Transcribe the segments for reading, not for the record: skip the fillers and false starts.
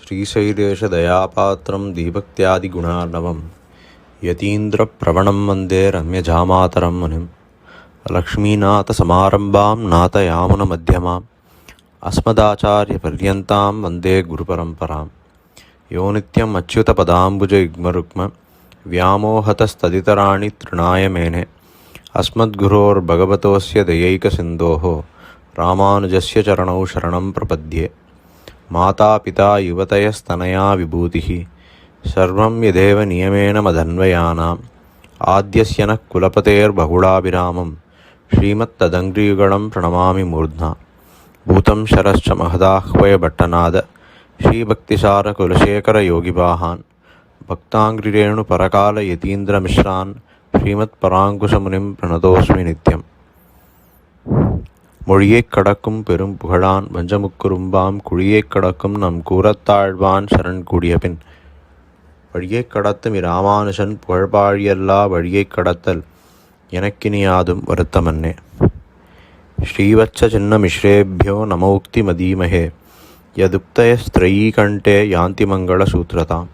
श्रीशैलेशदयापात्रं दीभक्त्यादिगुणार्णवं यतीन्द्रप्रवणं वन्दे रम्यजामातरं मुनिं लक्ष्मीनाथसमारम्भां नाथयामुनमध्यमाम् अस्मदाचार्यपर्यन्तां वन्दे गुरुपरम्परां यो नित्यम् अच्युतपदाम्बुजयुग्मरुक्म व्यामोहतस्तदितराणि तृणाय मेने अस्मद्गुरोर्भगवतोऽस्य दयैकसिन्धोः रामानुजस्य चरणौ शरणं प्रपद्ये मातापिता युवतयस्तनया विभूतिः सर्वं यदेव नियमेन मदन्वयानाम् आद्यस्य नः कुलपतेर्बहुलाभिरामं श्रीमत्तदङ्घ्रियुगलं प्रणमामि मूर्ध्ना भूतं शरश्च महदाह्वयभट्टनाद श्रीभक्तिसारकुलशेखरयोगिवाहान् भक्ताङ्घ्रिरेणुपरकालयतीन्द्रमिश्रान् श्रीमत्पराङ्कुशमुनिं प्रणतोऽस्मि नित्यम् மொழியைக் கடக்கும் பெரும் புகழான் வஞ்சமுக்குறும்பாம் குழியைக் கடக்கும் நம் கூறத்தாழ்வான் சரண் கூடியபின் வழியைக் கடத்தும் இராமானுஷன் புகழ்பாழியல்லா வழியைக் கடத்தல் எனக்கினியாதும் வருத்தமன்னே. ஸ்ரீவத்ச சின்ன மிஸ்ரேபியோ நமோக்தி மதீமஹே யதுக்தயஸ்திரயீ கண்டே யாந்தி மங்கள சூத்ரதாம்.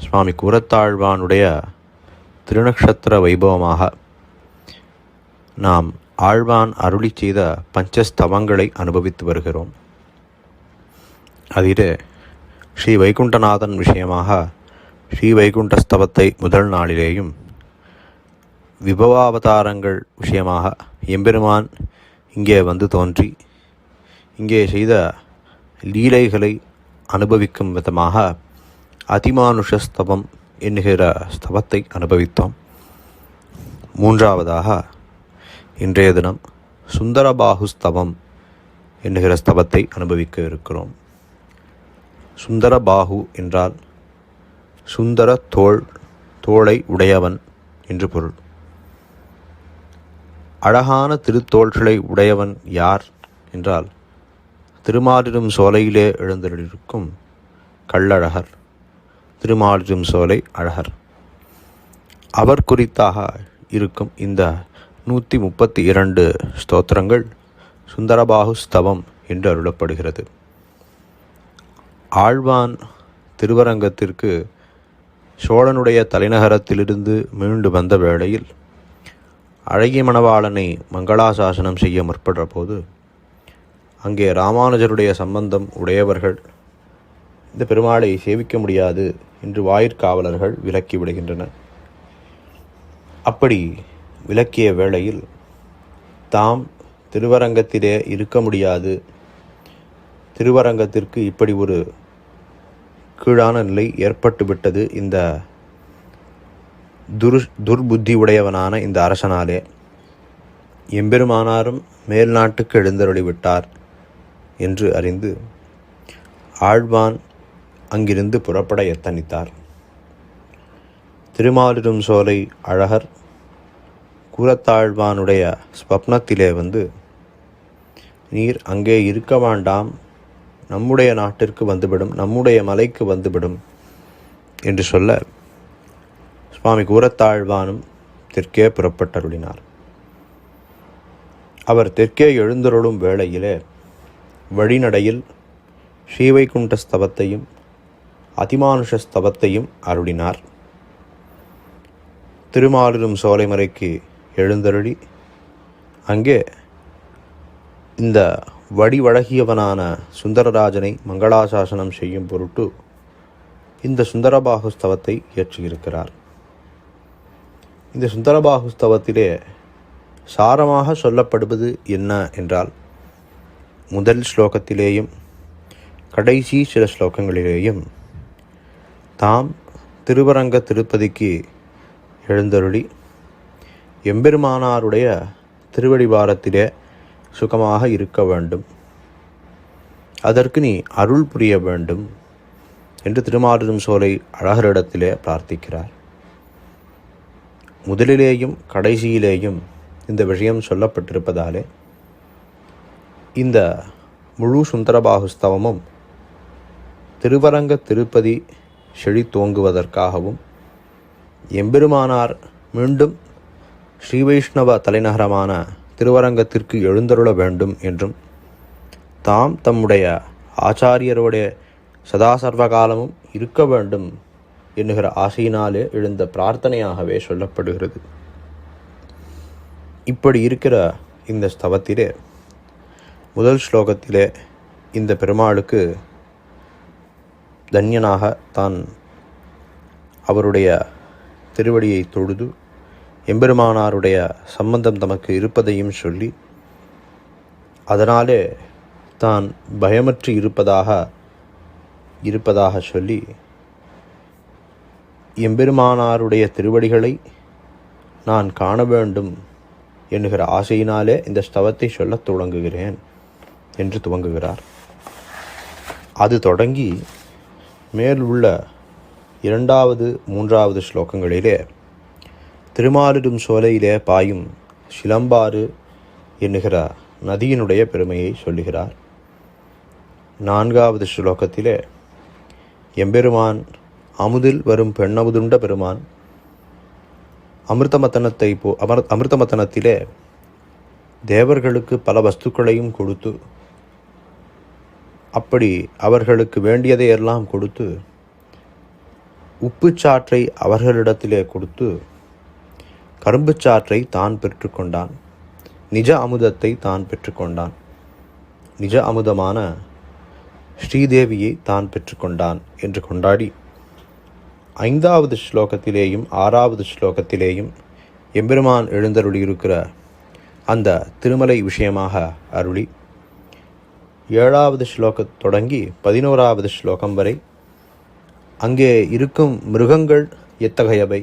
சுவாமி கூறத்தாழ்வானுடைய திருநக்ஷத்திர வைபவமாக நாம் ஆழ்வான் அருளி செய்த பஞ்சஸ்தவங்களை அனுபவித்து வருகிறோம். அதிலே ஸ்ரீ வைகுண்டநாதன் விஷயமாக ஸ்ரீ வைகுண்டஸ்தவத்தை முதல் நாளிலேயும், விபவாவதாரங்கள் விஷயமாக எம்பெருமான் இங்கே வந்து தோன்றி இங்கே செய்த லீலைகளை அனுபவிக்கும் விதமாக அதிமானுஷஸ்தவம் என்கிற ஸ்தவத்தை அனுபவித்தோம். மூன்றாவதாக இன்றைய தினம் சுந்தரபாகுஸ்தவம் என்கிற ஸ்தவத்தை அனுபவிக்க இருக்கிறோம். சுந்தரபாகு என்றால் சுந்தர தோளை உடையவன் என்று பொருள். அழகான திருத்தோள்களை உடையவன் யார் என்றால் திருமாலிரும் சோலையிலே எழுந்தருளிருக்கும் கள்ளழகர், திருமாலிரும் சோலை அழகர். அவர் குறித்தாக இருக்கும் இந்த 132 ஸ்தோத்திரங்கள் சுந்தரபாகு ஸ்தவம் என்று அருளப்படுகிறது. ஆழ்வான் திருவரங்கத்திற்கு சோழனுடைய தலைநகரத்திலிருந்து மீண்டு வந்த வேளையில் அழகிய மணவாளனை மங்களாசாசனம் செய்ய முற்படுற போது அங்கே ராமானுஜருடைய சம்பந்தம் உடையவர்கள் இந்த பெருமாளை சேவிக்க முடியாது என்று வாயிற்காவலர்கள் விலக்கி விடுகின்றனர். அப்படி விலக்கிய வேளையில் தாம் திருவரங்கத்திலே இருக்க முடியாது, திருவரங்கத்திற்கு இப்படி ஒரு கீழான நிலை ஏற்பட்டுவிட்டது இந்த துர்புத்தி உடையவனான இந்த அரசனாலே, எம்பெருமானாரும் மேல் நாட்டுக்கு எழுந்தருளிவிட்டார் என்று அறிந்து ஆழ்வான் அங்கிருந்து புறப்பட எத்தனித்தார். திருமாலிரும் சோலை அழகர் கூறத்தாழ்வானுடைய ஸ்வப்னத்திலே வந்து, நீர் அங்கே இருக்க வேண்டாம், நம்முடைய நாட்டிற்கு வந்துவிடும், நம்முடைய மலைக்கு வந்துவிடும் என்று சொல்ல சுவாமி கூறத்தாழ்வானும் தெற்கே புறப்பட்டருளினார். அவர் தெற்கே எழுந்தருளும் வேளையிலே வழிநடையில் ஸ்ரீவைகுண்டஸ்தவத்தையும் அதிமானுஷஸ்தவத்தையும் அருளினார். திருமாலிரும் சோலைமலைக்கு எழுந்தருளி அங்கே இந்த வடிவழகியவனான சுந்தரராஜனை மங்களாசாசனம் செய்யும் பொருட்டு இந்த சுந்தரபாகுஸ்தவத்தை இயற்றியிருக்கிறார். இந்த சுந்தரபாகுஸ்தவத்திலே சாரமாக சொல்லப்படுவது என்ன என்றால், முதல் ஸ்லோகத்திலேயும் கடைசி சில ஸ்லோகங்களிலேயும் தாம் திருவரங்க திருப்பதிக்கு எழுந்தருளி எம்பெருமானாருடைய திருவடிவாரத்திலே சுகமாக இருக்க வேண்டும், அதற்கு நீ அருள் புரிய வேண்டும் என்று திருமாலிரும் சோலை அழகரிடத்திலே பிரார்த்திக்கிறார். முதலிலேயும் கடைசியிலேயும் இந்த விஷயம் சொல்லப்பட்டிருப்பதாலே இந்த முழு சுந்தரபாகுஸ்தவமும் திருவரங்க திருப்பதி செழித்தோங்குவதற்காகவும் எம்பெருமானார் மீண்டும் ஸ்ரீ வைஷ்ணவ தலைநகரமான திருவரங்கத்திற்கு எழுந்தருள வேண்டும் என்றும் தாம் தம்முடைய ஆச்சாரியருடைய சதா சர்வகாலமும் இருக்க வேண்டும் என்கிற ஆசையினாலே எழுந்த பிரார்த்தனையாகவே சொல்லப்படுகிறது. இப்படி இருக்கிற இந்த ஸ்தவத்திலே முதல் ஸ்லோகத்திலே இந்த பெருமாளுக்கு தன்யனாக தான் அவருடைய திருவடியை தொழுது எம்பெருமானாருடைய சம்பந்தம் தமக்கு இருப்பதையும் சொல்லி அதனாலே தான் பயமற்று இருப்பதாக சொல்லி எம்பெருமானாருடைய திருவடிகளை நான் காண வேண்டும் என்கிற ஆசையினாலே இந்த ஸ்தவத்தை சொல்லத் தொடங்குகிறேன் என்று துவங்குகிறார். அது தொடங்கி மேல் உள்ள 2வது 3வது ஸ்லோகங்களிலே திருமாலிடும் சோலையிலே பாயும் சிலம்பாறு என்கிற நதியினுடைய பெருமையை சொல்லுகிறார். 4வது ஸ்லோகத்திலே எம்பெருமான் அமுதில் வரும் பெண்ணமுதுண்ட பெருமான் அமிர்தமத்தனத்திலே தேவர்களுக்கு பல வஸ்துக்களையும் கொடுத்து அப்படி அவர்களுக்கு வேண்டியதையெல்லாம் கொடுத்து உப்புச்சாற்றை அவர்களிடத்திலே கொடுத்து கரும்புச்சாற்றை தான் பெற்றுக்கொண்டான். நிஜ அமுதத்தை தான் பெற்றுக்கொண்டான். நிஜ அமுதமான ஸ்ரீதேவியை தான் பெற்றுக்கொண்டான் என்று கொண்டாடி 5வது ஸ்லோகத்திலேயும் 6வது ஸ்லோகத்திலேயும் எம்பெருமான் எழுந்தருளியிருக்கிற அந்த திருமலை விஷயமாக அருளி 7வது ஸ்லோகம் தொடங்கி 11வது ஸ்லோகம் வரை அங்கே இருக்கும் மிருகங்கள் எத்தகையவை,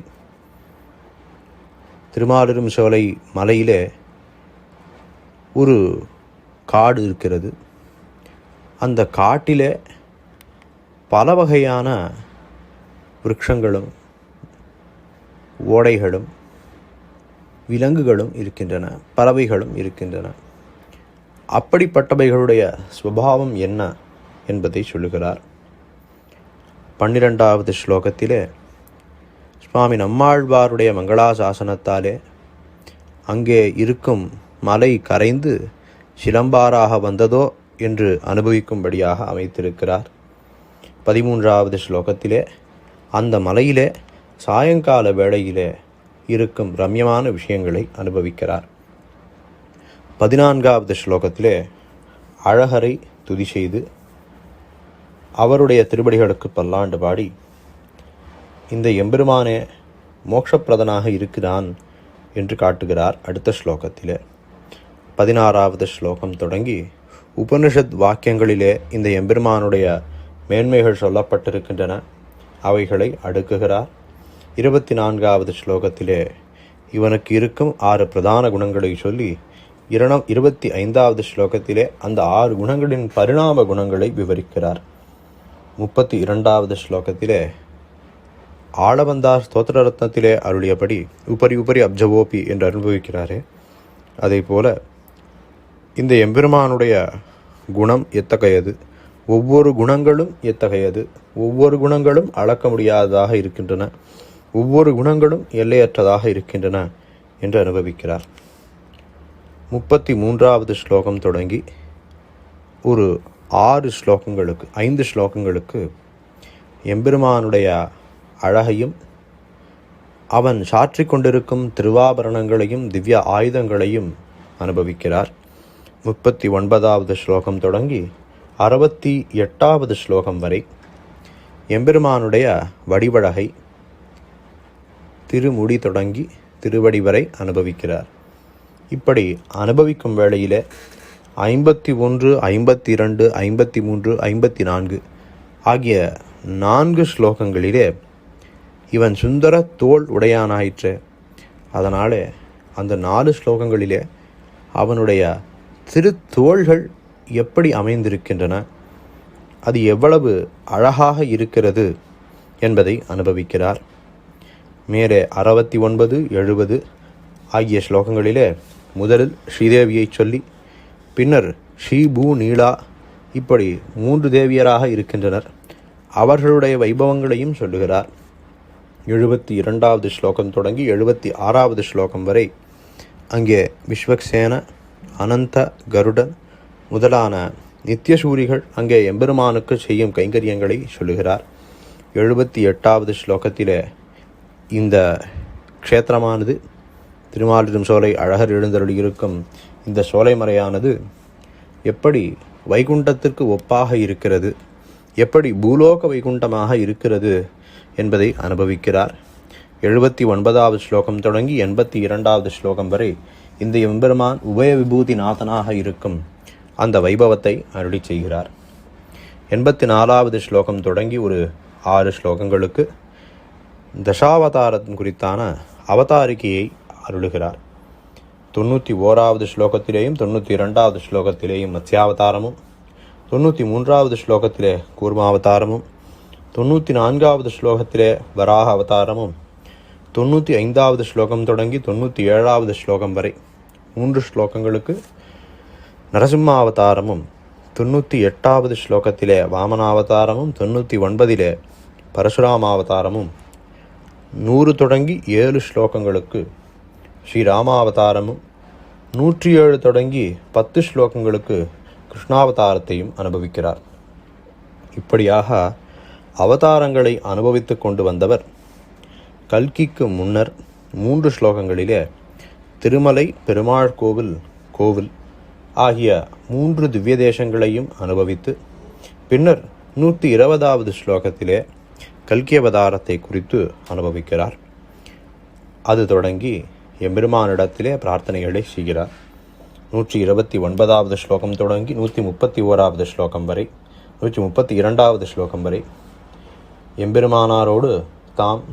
திருமாலிரும் சோலை மலையிலே ஒரு காடு இருக்கிறது. அந்த காட்டிலே பல வகையான விருட்சங்களும் ஓடைகளும் விலங்குகளும் இருக்கின்றன, பறவைகளும் இருக்கின்றன. அப்படிப்பட்டவைகளுடைய சுபாவம் என்ன என்பதை சொல்லுகிறார். 12வது ஸ்லோகத்திலே சுவாமி நம்மாழ்வாருடைய மங்களாசாசனத்தாலே அங்கே இருக்கும் மலை கரைந்து சிலம்பாறாக வந்ததோ என்று அனுபவிக்கும்படியாக அமைத்திருக்கிறார். 13வது ஸ்லோகத்திலே அந்த மலையிலே சாயங்கால வேளையிலே இருக்கும் ரம்யமான விஷயங்களை அனுபவிக்கிறார். 14வது ஸ்லோகத்திலே அழகரை துதி செய்து அவருடைய திருவடிகளுக்கு பல்லாண்டு பாடி இந்த எம்பெருமானே மோட்சப்பிரதனாக இருக்கிறான் என்று காட்டுகிறார். அடுத்த ஸ்லோகத்திலே 16வது ஸ்லோகம் தொடங்கி உபனிஷத் வாக்கியங்களிலே இந்த எம்பெருமானுடைய மேன்மைகள் சொல்லப்பட்டிருக்கின்றன, அவைகளை அடுக்குகிறார். 24வது ஸ்லோகத்திலே இவனுக்கு இருக்கும் 6 பிரதான குணங்களை சொல்லி 25வது ஸ்லோகத்திலே அந்த 6 குணங்களின் பரிணாம குணங்களை விவரிக்கிறார். 32வது ஸ்லோகத்திலே ஆளவந்தார் ஸ்தோத்திர ரத்னத்திலே அருளியபடி உபரி உபரி அப்ஜவோபி என்று அனுபவிக்கிறாரே, அதே போல இந்த எம்பெருமானுடைய குணம் எத்தகையது, ஒவ்வொரு குணங்களும் எத்தகையது, ஒவ்வொரு குணங்களும் அளக்க முடியாததாக இருக்கின்றன, ஒவ்வொரு குணங்களும் எல்லையற்றதாக இருக்கின்றன என்று அனுபவிக்கிறார். 33வது ஸ்லோகம் தொடங்கி ஒரு 5 ஸ்லோகங்களுக்கு எம்பெருமானுடைய அழகையும் அவன் சாற்றிக் கொண்டிருக்கும் திருவாபரணங்களையும் திவ்ய ஆயுதங்களையும் அனுபவிக்கிறார். 39வது ஸ்லோகம் தொடங்கி 68வது ஸ்லோகம் வரை எம்பெருமானுடைய வடிவழகை திருமுடி தொடங்கி திருவடி வரை அனுபவிக்கிறார். இப்படி அனுபவிக்கும் வேளையிலே 51, 52, 53, 54 ஆகிய 4 ஸ்லோகங்களிலே இவன் சுந்தர தோள் உடையானாயிற்று. அதனாலே அந்த 4 ஸ்லோகங்களிலே அவனுடைய திருத்தோள்கள் எப்படி அமைந்திருக்கின்றன, அது எவ்வளவு அழகாக இருக்கிறது என்பதை அனுபவிக்கிறார். மேலே 69, 70 ஆகிய ஸ்லோகங்களிலே முதலில் ஸ்ரீதேவியை சொல்லி பின்னர் ஸ்ரீ பூ நீலா இப்படி 3 தேவியராக இருக்கின்றனர், அவர்களுடைய வைபவங்களையும் சொல்லுகிறார். 72வது ஸ்லோகம் தொடங்கி 76வது ஸ்லோகம் வரை அங்கே விஸ்வக்சேன, அனந்த, கருடன் முதலான நித்தியசூரிகள் அங்கே எம்பெருமானுக்கு செய்யும் கைங்கரியங்களை சொல்லுகிறார். 78வது ஸ்லோகத்திலே இந்த க்ஷேத்திரமானது, திருமாலிருஞ்சோலை சோலை அழகர் எழுந்தருளியிருக்கும் இந்த சோலை மறையானது எப்படி வைகுண்டத்திற்கு ஒப்பாக இருக்கிறது, எப்படி பூலோக வைகுண்டமாக இருக்கிறது என்பதை அனுபவிக்கிறார். 79வது ஸ்லோகம் தொடங்கி 82வது ஸ்லோகம் வரை இந்த எம்பெருமான் உபய விபூதி நாதனாக இருக்கும் அந்த வைபவத்தை அருளி செய்கிறார். 84வது ஸ்லோகம் தொடங்கி ஒரு 6 ஸ்லோகங்களுக்கு தசாவதாரத்தின் குறித்தான அவதாரிக்கையை அருளுகிறார். 91வது ஸ்லோகத்திலேயும் 92வது ஸ்லோகத்திலேயும் மத்ஸ்யாவதாரமும், 93வது ஸ்லோகத்திலே கூர்மாவதாரமும், 94வது ஸ்லோகத்திலே வராக அவதாரமும், 95வது ஸ்லோகம் தொடங்கி 97வது ஸ்லோகம் வரை 3 ஸ்லோகங்களுக்கு நரசிம்மாவதாரமும், 98வது ஸ்லோகத்திலே வாமனாவதாரமும், 99லே பரசுராமாவதாரமும், 100 தொடங்கி 7 ஸ்லோகங்களுக்கு ஸ்ரீராமாவதாரமும், 107 தொடங்கி 10 ஸ்லோகங்களுக்கு கிருஷ்ணாவதாரத்தையும் அனுபவிக்கிறார். இப்படியாக அவதாரங்களை அனுபவித்து கொண்டு வந்தவர் கல்கிக்கு முன்னர் 3 ஸ்லோகங்களிலே திருமலை பெருமாள் கோவில் ஆகிய 3 திவ்ய தேசங்களையும் அனுபவித்து பின்னர் 120வது ஸ்லோகத்திலே கல்கி அவதாரத்தை குறித்து அனுபவிக்கிறார். அது தொடங்கி எம்பெருமானிடத்திலே பிரார்த்தனைகளை செய்கிறார். 129வது ஸ்லோகம் தொடங்கி 131வது ஸ்லோகம் வரை 132வது ஸ்லோகம் வரை எம்பெருமானாரோடு தாம்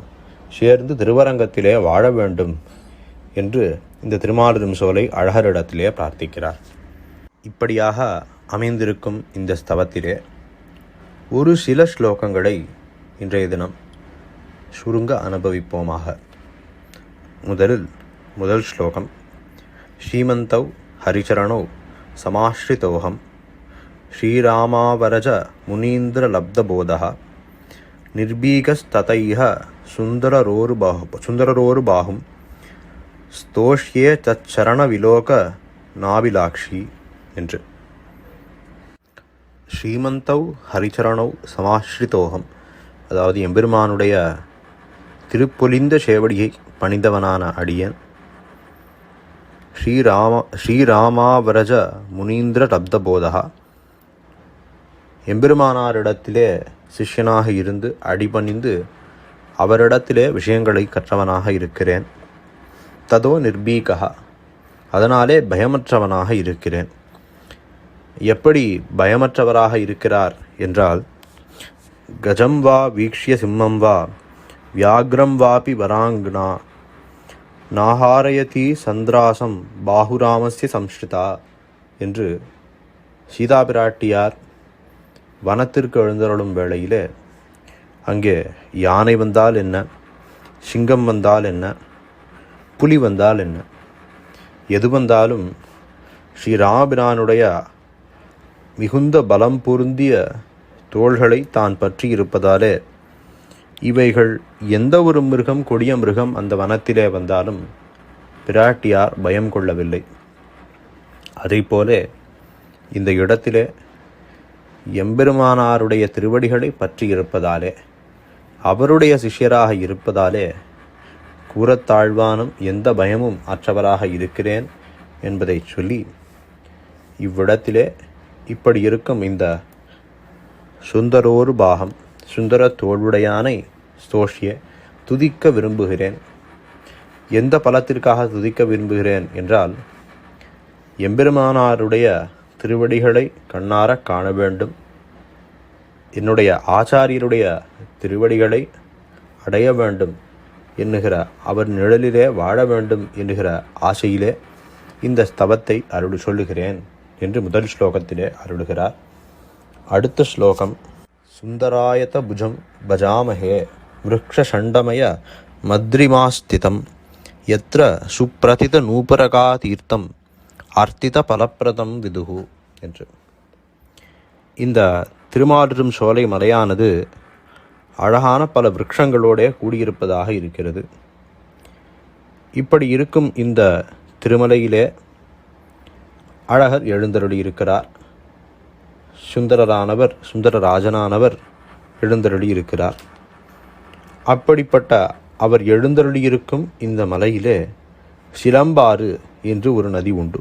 சேர்ந்து திருவரங்கத்திலே வாழ வேண்டும் என்று இந்த திருமாலிருஞ்சோலை அழகரிடத்திலே பிரார்த்திக்கிறார். இப்படியாக அமைந்திருக்கும் இந்த ஸ்தவத்திலே ஒரு சில ஸ்லோகங்களை இன்றைய தினம் சுருங்க அனுபவிப்போமாக. முதல் ஸ்லோகம். ஸ்ரீமந்தௌ ஹரிச்சரணௌ சமாஸ்ரிதோஹம் ஸ்ரீராமாவரஜ முனீந்திரலப்தபோதः நிர்பீகஸ்ததைஹ சுந்தரரோருபாஹும் ஸ்தோஷ்யே தச்சரணவிலோக நாபிலாக்ஷி என்று. ஸ்ரீமந்தௌ ஹரிச்சரணௌ சமாஸ்ரிதோஹம், அதாவது எம்பெருமானுடைய திருப்பொலிந்த சேவடியை பணிந்தவனான அடியன். ஸ்ரீராமாவரஜ முனீந்திர லப்தபோதா, எம்பெருமானாரிடத்திலே சிஷ்யனாக இருந்து அடிபணிந்து அவரிடத்திலே விஷயங்களை கற்றவனாக இருக்கிறேன். ததோ நிர்பீகா, அதனாலே பயமற்றவனாக இருக்கிறேன். எப்படி பயமற்றவராக இருக்கிறார் என்றால், கஜம் வா வீக்ஷ்ய சிம்மம் வா வியாக்ரம் வாபி வராங்னா நாஹாரயதி சந்திராசம் பாகுராமஸ்ய சம்ஸ்ருதா என்று சீதா பிராட்டியார் வனத்திற்கு எழுந்தருளும் வேளையிலே அங்கே யானை வந்தால் என்ன, சிங்கம் வந்தால் என்ன, புலி வந்தால் என்ன, எது வந்தாலும் ஸ்ரீராமபிரானுடைய மிகுந்த பலம் பொருந்திய தோள்களை தான் பற்றி இருப்பதாலே இவைகள் எந்த ஒரு மிருகம், கொடிய மிருகம் அந்த வனத்திலே வந்தாலும் பிராட்டியார் பயம் கொள்ளவில்லை. அதைப்போல இந்த இடத்திலே எம்பெருமானாருடைய திருவடிகளை பற்றி இருப்பதாலே, அவருடைய சிஷ்யராக இருப்பதாலே கூறத்தாழ்வானும் எந்த பயமும் அற்றவராக இருக்கிறேன் என்பதை சொல்லி, இவ்விடத்திலே இப்படி இருக்கும் இந்த சுந்தரோரு பாகம், சுந்தர தோளுடையானை ஸ்தோஷ்ய துதிக்க விரும்புகிறேன். எந்த பலத்திற்காக துதிக்க விரும்புகிறேன் என்றால், எம்பெருமானாருடைய திருவடிகளை கண்ணார காண வேண்டும், என்னுடைய ஆச்சாரியருடைய திருவடிகளை அடைய வேண்டும் என்கிற, அவர் நிழலிலே வாழ வேண்டும் என்கிற ஆசையிலே இந்த ஸ்தவத்தை சொல்லுகிறேன் என்று முதல் ஸ்லோகத்திலே அருளுகிறார். அடுத்த ஸ்லோகம். சுந்தராயத புஜம் பஜாமஹே விருக்ஷண்டமய மத்ரிமாஸ்திதம் யத்ர சுப்ரதித நூபரகா தீர்த்தம் அர்த்தித பலப்பிரதம் விதுகு என்று. இந்த திருமாலிரும் சோலை மலையானது அழகான பல விருட்சங்களோட கூடியிருப்பதாக இருக்கிறது. இப்படி இருக்கும் இந்த திருமலையிலே அழகர் எழுந்தருளி இருக்கிறார். சுந்தரராஜனானவர் எழுந்தருளி இருக்கிறார். அப்படிப்பட்ட அவர் எழுந்தருளியிருக்கும் இந்த மலையிலே சிலம்பாறு என்று ஒரு நதி உண்டு.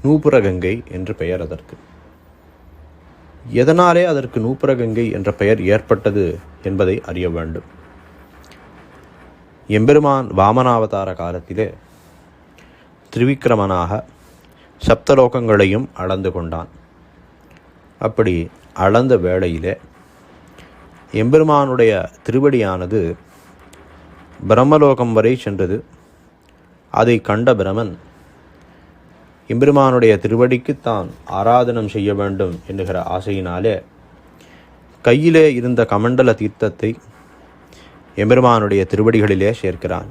நூபுரகங்கை என்று பெயர் அதற்கு. எதனாலே அதற்கு நூபுரகங்கை என்ற பெயர் ஏற்பட்டது என்பதை அறிய வேண்டும். எம்பெருமான் வாமனாவதார காலத்திலே திரிவிக்ரமனாக சப்தலோகங்களையும் அளந்து கொண்டான். அப்படி அளந்த வேளையிலே எம்பெருமானுடைய திருவடியானது பிரம்மலோகம் வரை சென்றது. அதை கண்ட பிரமன் எம்பெருமானுடைய திருவடிக்கு தான் ஆராதனம் செய்ய வேண்டும் என்கிற ஆசையினாலே கையிலே இருந்த கமண்டல தீர்த்தத்தை எம்பெருமானுடைய திருவடிகளிலே சேர்க்கிறான்.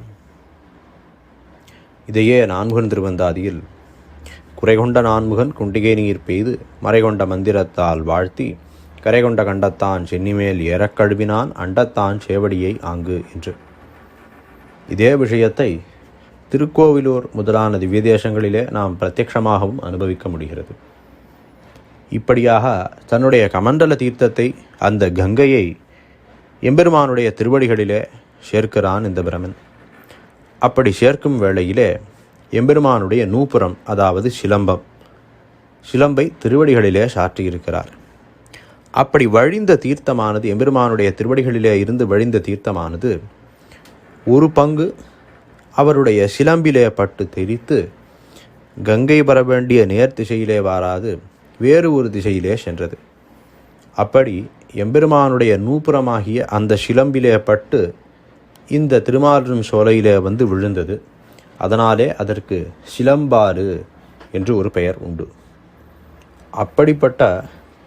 இதையே நான்முகன் திருவந்தாதியில் குறைகொண்ட நான்முகன் குண்டிகை நீர் பெய்து மறைகொண்ட மந்திரத்தால் வாழ்த்தி கரைகொண்ட கண்டத்தான் சென்னிமேல் ஏறக் கழுவினான் அண்டத்தான் சேவடியை ஆங்கு என்று இதே விஷயத்தை திருக்கோவிலூர் முதலான திவ்ய தேசங்களிலே நாம் பிரத்யட்சமாகவும் அனுபவிக்க முடிகிறது. இப்படியாக தன்னுடைய கமண்டல தீர்த்தத்தை, அந்த கங்கையை எம்பெருமானுடைய திருவடிகளிலே சேர்க்கிறான் இந்த பிரமன். அப்படி சேர்க்கும் வேளையிலே எம்பெருமானுடைய நூபுரம், அதாவது சிலம்பை திருவடிகளிலே சாற்றியிருக்கிறார். அப்படி வழிந்த தீர்த்தமானது, எம்பெருமானுடைய திருவடிகளிலே இருந்து வழிந்த தீர்த்தமானது ஒரு பங்கு அவருடைய சிலம்பிலே பட்டு தெரித்து கங்கை வர வேண்டிய நேர் திசையிலே வாராது வேறு ஒரு திசையிலே சென்றது. அப்படி எம்பெருமானுடைய நூபுரமாகிய அந்த சிலம்பிலே பட்டு இந்த திருமாலும் சோலையிலே வந்து விழுந்தது. அதனாலே அதற்கு சிலம்பாறு என்று ஒரு பெயர் உண்டு. அப்படிப்பட்ட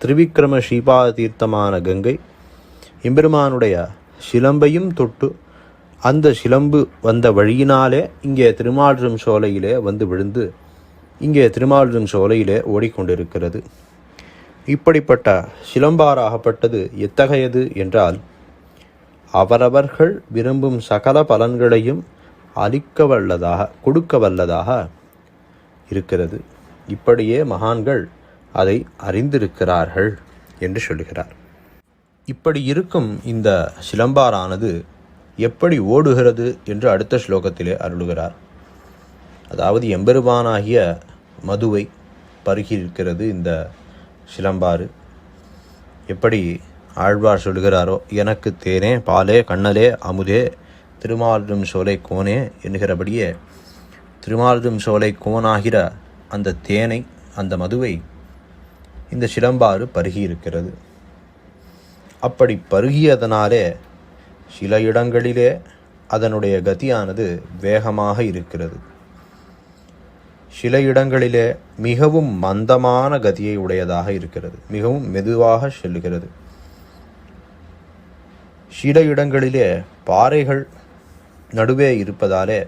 திரிவிக்ரம ஸ்ரீபாத தீர்த்தமான கங்கை எம்பெருமானுடைய சிலம்பையும் தொட்டு அந்த சிலம்பு வந்த வழியினாலே இங்கே திருமாலும் சோலையிலே வந்து விழுந்து இங்கே திருமாலும் சோலையிலே ஓடிக்கொண்டிருக்கிறது. இப்படிப்பட்ட சிலம்பாறாகப்பட்டது எத்தகையது என்றால், அவரவர்கள் விரும்பும் சகல பலன்களையும் அளிக்க வல்லதாக, கொடுக்க வல்லதாக இருக்கிறது. இப்படியே மகான்கள் அதை அறிந்திருக்கிறார்கள் என்று சொல்லுகிறார். இப்படி இருக்கும் இந்த சிலம்பாறானது எப்படி ஓடுகிறது என்று அடுத்த ஸ்லோகத்திலே அருளுகிறார். அதாவது எம்பெருமானாகிய மதுவை பருகியிருக்கிறது இந்த சிலம்பாறு. எப்படி ஆழ்வார் சொல்கிறாரோ, எனக்கு தேனே பாலே கண்ணலே அமுதே திருமாலும் சோலை கோனே என்கிறபடியே திருமாலும் சோலை கோனாகிற அந்த தேனை, அந்த மதுவை இந்த சிலம்பாறு பருகியிருக்கிறது. அப்படி பருகியதனாலே சில இடங்களிலே அதனுடைய கதியானது வேகமாக இருக்கிறது. சில இடங்களிலே மிகவும் மந்தமான கதியை உடையதாக இருக்கிறது, மிகவும் மெதுவாக செல்லுகிறது. சில இடங்களிலே பாறைகள் நடுவே இருப்பதாலே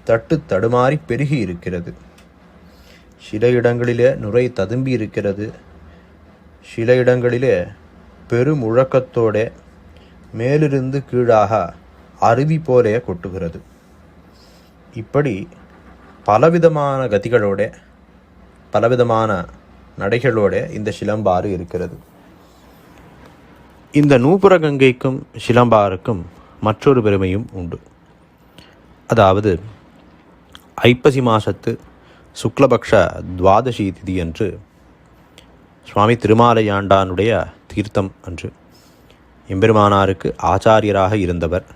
தட்டு தடுமாறி பெருகி இருக்கிறது. சில இடங்களிலே நுரை ததும்பி இருக்கிறது. சில இடங்களிலே பெருமுழக்கத்தோட மேலிருந்து கீழாக அருவி போலே கொட்டுகிறது. இப்படி பலவிதமான கதிகளோட, பலவிதமான நடைகளோட இந்த சிலம்பாறு இருக்கிறது. இந்த நூபுர கங்கைக்கும் சிலம்பாறுக்கும் மற்றொரு பெருமையும் உண்டு. அதாவது ஐப்பசி மாசத்து சுக்லபக்ஷ துவாதசி திதி அன்று சுவாமி திருமாலையாண்டானுடைய தீர்த்தம் அன்று எம்பெருமானாருக்கு ஆச்சாரியராக இருந்தவர்.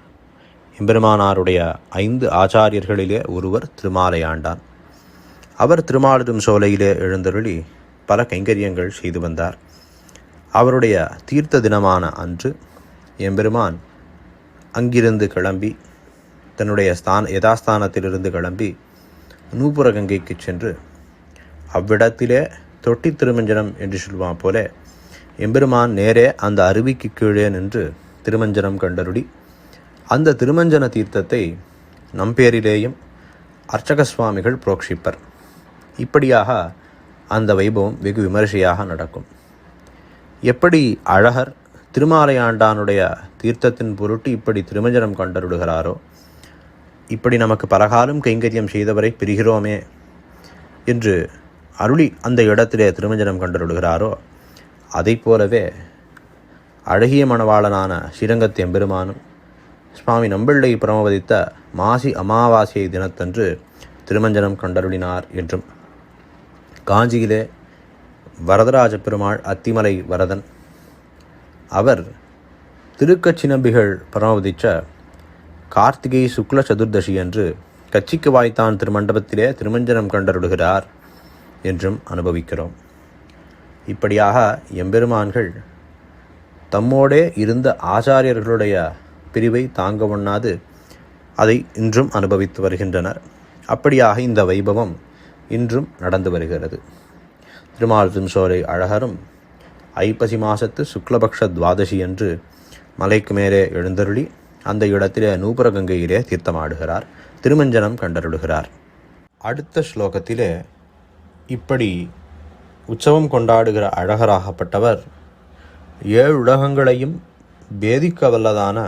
எம்பெருமானாருடைய 5 ஆச்சாரியர்களிலே ஒருவர் திருமாலையாண்டான். அவர் திருமாலும் சோலையிலே எழுந்தருளி பல கைங்கரியங்கள் செய்து வந்தார். அவருடைய தீர்த்த தினமான அன்று எம்பெருமான் அங்கிருந்து கிளம்பி, தன்னுடைய யதாஸ்தானத்திலிருந்து கிளம்பி நூபுர கங்கைக்கு சென்று அவ்விடத்திலே தொட்டி திருமஞ்சனம் என்று சொல்லுவான் போல எம்பெருமான் நேரே அந்த அருவிக்கு கீழே நின்று திருமஞ்சனம் கண்டருளி அந்த திருமஞ்சன தீர்த்தத்தை நம்பேரிலேயும் அர்ச்சக சுவாமிகள் புரோக்ஷிப்பர். இப்படியாக அந்த வைபவம் வெகு விமரிசையாக நடக்கும். எப்படி அழகர் திருமாலையாண்டானுடைய தீர்த்தத்தின் பொருட்டு இப்படி திருமஞ்சனம் கண்டருடுகிறாரோ, இப்படி நமக்கு பலகாலம் கைங்கரியம் செய்தவரை பிரிகிறோமே என்று அருளி அந்த இடத்திலே திருமஞ்சனம் கண்டருடுகிறாரோ, அதை போலவே அழகிய மணவாளனான ஸ்ரீரங்கத்து எம்பெருமானும் சுவாமி நம்பிள்ளை பிரமவதித்த மாசி அமாவாசை தினத்தன்று திருமஞ்சனம் கண்டருளினார் என்றும், காஞ்சியிலே வரதராஜ பெருமாள் அத்திமலை வரதன் அவர் திருக்கச்சினம்பிகள் பிரமவதித்த கார்த்திகை சுக்ல சதுர்தசி அன்று கச்சிக்கு வாய்த்தான் திருமண்டபத்திலே திருமஞ்சனம் கண்டருளுகிறார் என்றும் அனுபவிக்கிறோம். இப்படியாக எம்பெருமான்கள் தம்மோடே இருந்த ஆச்சாரியர்களுடைய பிரிவை தாங்க ஒண்ணாது அதை இன்றும் அனுபவித்து வருகின்றனர். அப்படியாக இந்த வைபவம் இன்றும் நடந்து வருகிறது. திருமாலிருஞ்சோலை சோலை அழகரும் ஐப்பசி மாசத்து சுக்லபக்ஷ துவாதசி அன்று மலைக்கு மேலே எழுந்தருளி அந்த இடத்திலே நூபுரகங்கையிலே தீர்த்தமாடுகிறார், திருமஞ்சனம் கண்டருளுகிறார். அடுத்த ஸ்லோகத்திலே இப்படி உற்சவம் கொண்டாடுகிற அழகராகப்பட்டவர் 7 உலகங்களையும் பேதிக்க வல்லதான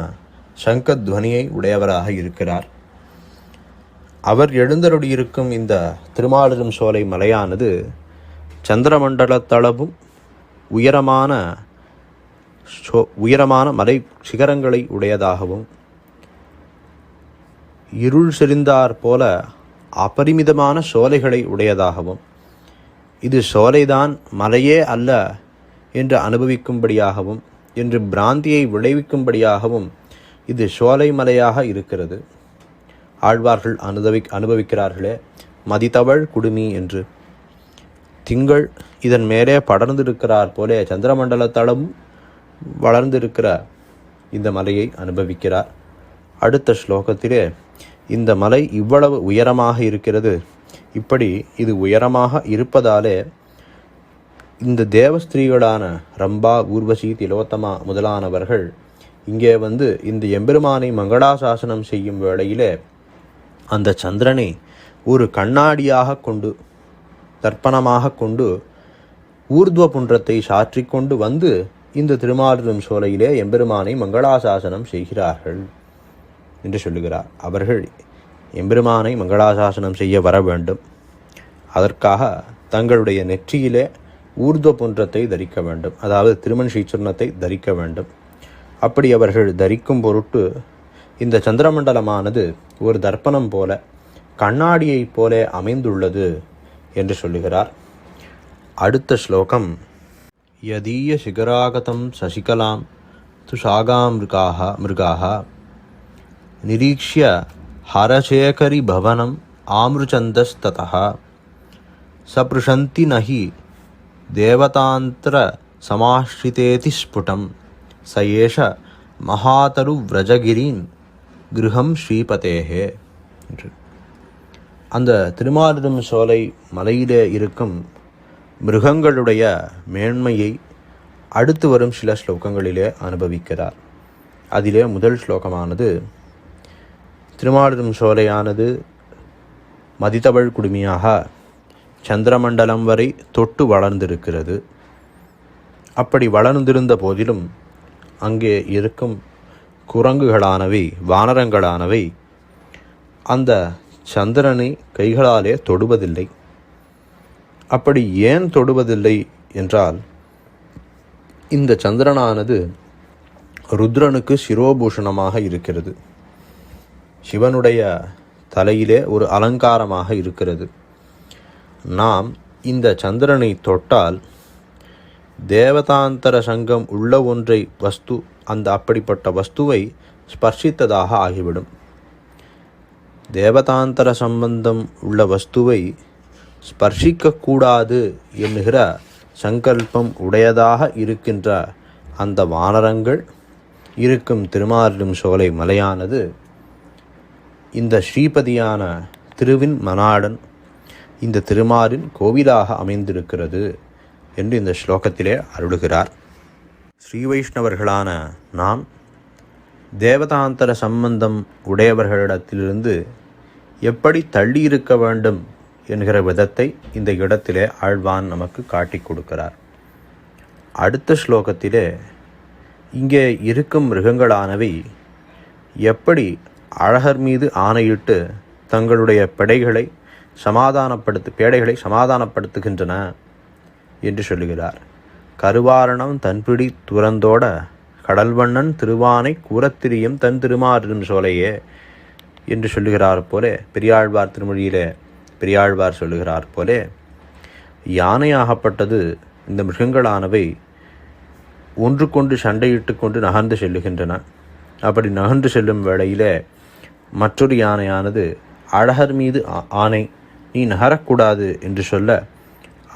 சங்கத்வனியை உடையவராக இருக்கிறார். அவர் எழுந்தருளியிருக்கும் இந்த திருமாலிரும் சோலை மலையானது சந்திரமண்டலத்தளவும் உயரமான மலை சிகரங்களை உடையதாகவும், இருள் செறிந்தார் போல அபரிமிதமான சோலைகளை உடையதாகவும், இது சோலைதான் மலையே அல்ல என்று அனுபவிக்கும்படியாகவும், என்று பிராந்தியை விளைவிக்கும்படியாகவும் இது சோலை மலையாக இருக்கிறது. ஆழ்வார்கள் அனுபவிக்கிறார்களே மதித்தவள் குடுமி என்று. திங்கள் இதன் மேலே படர்ந்திருக்கிறார் போலே சந்திரமண்டலத்தளமும் வளர்ந்திருக்கிற இந்த மலையை அனுபவிக்கிறார். அடுத்த ஸ்லோகத்திலே இந்த மலை இவ்வளவு உயரமாக இருக்கிறது, இப்படி இது உயரமாக இருப்பதாலே இந்த தேவஸ்திரீகளான ரம்பா, ஊர்வசி, திலோத்தமா முதலானவர்கள் இங்கே வந்து இந்த எம்பெருமானை மங்களாசாசனம் செய்யும் வேளையிலே அந்த சந்திரனை ஒரு கண்ணாடியாக கொண்டு, தர்ப்பணமாக கொண்டு, ஊர்துவ புன்றத்தை சாற்றி கொண்டு வந்து இந்த திருமாலிரும் சோலையிலே எம்பெருமானை மங்களாசாசனம் செய்கிறார்கள் என்று சொல்லுகிறார். அவர்கள் எம்பெருமானை மங்களாசாசனம் செய்ய வர வேண்டும். அதற்காக தங்களுடைய நெற்றியிலே ஊர்துவ புன்றத்தை தரிக்க வேண்டும், அதாவது திருமண் ஸ்ரீசூர்ணத்தை தரிக்க வேண்டும். அப்படி அவர்கள் தரிக்கும் பொருட்டு இந்த சந்திரமண்டலமானது ஒரு தர்ப்பணம் போல, கண்ணாடியைப் போல அமைந்துள்ளது என்று சொல்லுகிறார். அடுத்த ஸ்லோகம் யதீய சிகராகதம் சசிகலாம் துஷாகாம் மிருகாக நிரீக்ஷ்ய ஹரசேகரி பவனம் ஆமிருச்சந்தஸ்ததः சப்ருஷந்தி நஹி தேவதாந்திர சமாஸ்ரிதேதி ஸ்புடம் சயேஷ மகாதரு விரஜகிரீன் கிருஹம் ஸ்ரீபதேஹே என்று. அந்த திருமாலிரும் சோலை மலையிலே இருக்கும் மிருகங்களுடைய மேன்மையை அடுத்து வரும் சில ஸ்லோகங்களிலே அனுபவிக்கிறார். அதிலே முதல் ஸ்லோகமானது திருமாலிரும் சோலையானது மதித்தவள் குடுமியாக சந்திரமண்டலம் வரை தொட்டு வளர்ந்திருக்கிறது. அப்படி வளர்ந்திருந்த போதிலும் அங்கே இருக்கும் குரங்குகளானவை, வானரங்களானவை அந்த சந்திரனை கைகளாலே தொடுவதில்லை. அப்படி ஏன் தொடுவதில்லை என்றால், இந்த சந்திரனானது ருத்ரனுக்கு சிரோபூஷணமாக இருக்கிறது, சிவனுடைய தலையிலே ஒரு அலங்காரமாக இருக்கிறது. நாம் இந்த சந்திரனை தொட்டால் தேவதாந்தர சங்கம் உள்ள ஒன்றை வஸ்து, அந்த அப்படிப்பட்ட வஸ்துவை ஸ்பர்சித்ததாக ஆகிவிடும். தேவதாந்தர சம்பந்தம் உள்ள வஸ்துவை ஸ்பர்சிக்கக்கூடாது என்கிற சங்கல்பம் உடையதாக இருக்கின்ற அந்த வானரங்கள் இருக்கும் திருமாலிரும் சோலை மலையானது இந்த ஸ்ரீபதியான திருவின் மணாடன் இந்த திருமாலின் கோவிலாக அமைந்திருக்கிறது என்று இந்த ஸ்லோகத்திலே அருளுகிறார். ஸ்ரீ வைஷ்ணவர்களான நாம் தேவதாந்தர சம்பந்தம் உடையவர்களிடத்திலிருந்து எப்படி தள்ளியிருக்க வேண்டும் என்கிற விதத்தை இந்த இடத்திலே ஆழ்வான் நமக்கு காட்டி கொடுக்கிறார். அடுத்த ஸ்லோகத்திலே இங்கே இருக்கும் மிருகங்களானவை எப்படி அழகர் மீது ஆணையிட்டு தங்களுடைய பேடைகளை சமாதானப்படுத்துகின்றன என்று சொல்லுகிறார். கருவாரணம் தன்பிடி துறந்தோட கடல்வண்ணன் திருவானை கூரத்திரியும் தன் திருமாறின் சோலையே என்று சொல்லுகிறார் போலே, பெரியாழ்வார் திருமொழியிலே பெரியாழ்வார் சொல்லுகிறார் போலே, யானையாகப்பட்டது இந்த மிருகங்களானவை ஒன்றுக்கொண்டு சண்டையிட்டு கொண்டு நகர்ந்து செல்லுகின்றன. அப்படி நகர்ந்து செல்லும் வேளையிலே மற்றொரு யானையானது அழகர் மீது ஆணை, நீ நகரக்கூடாது என்று சொல்ல,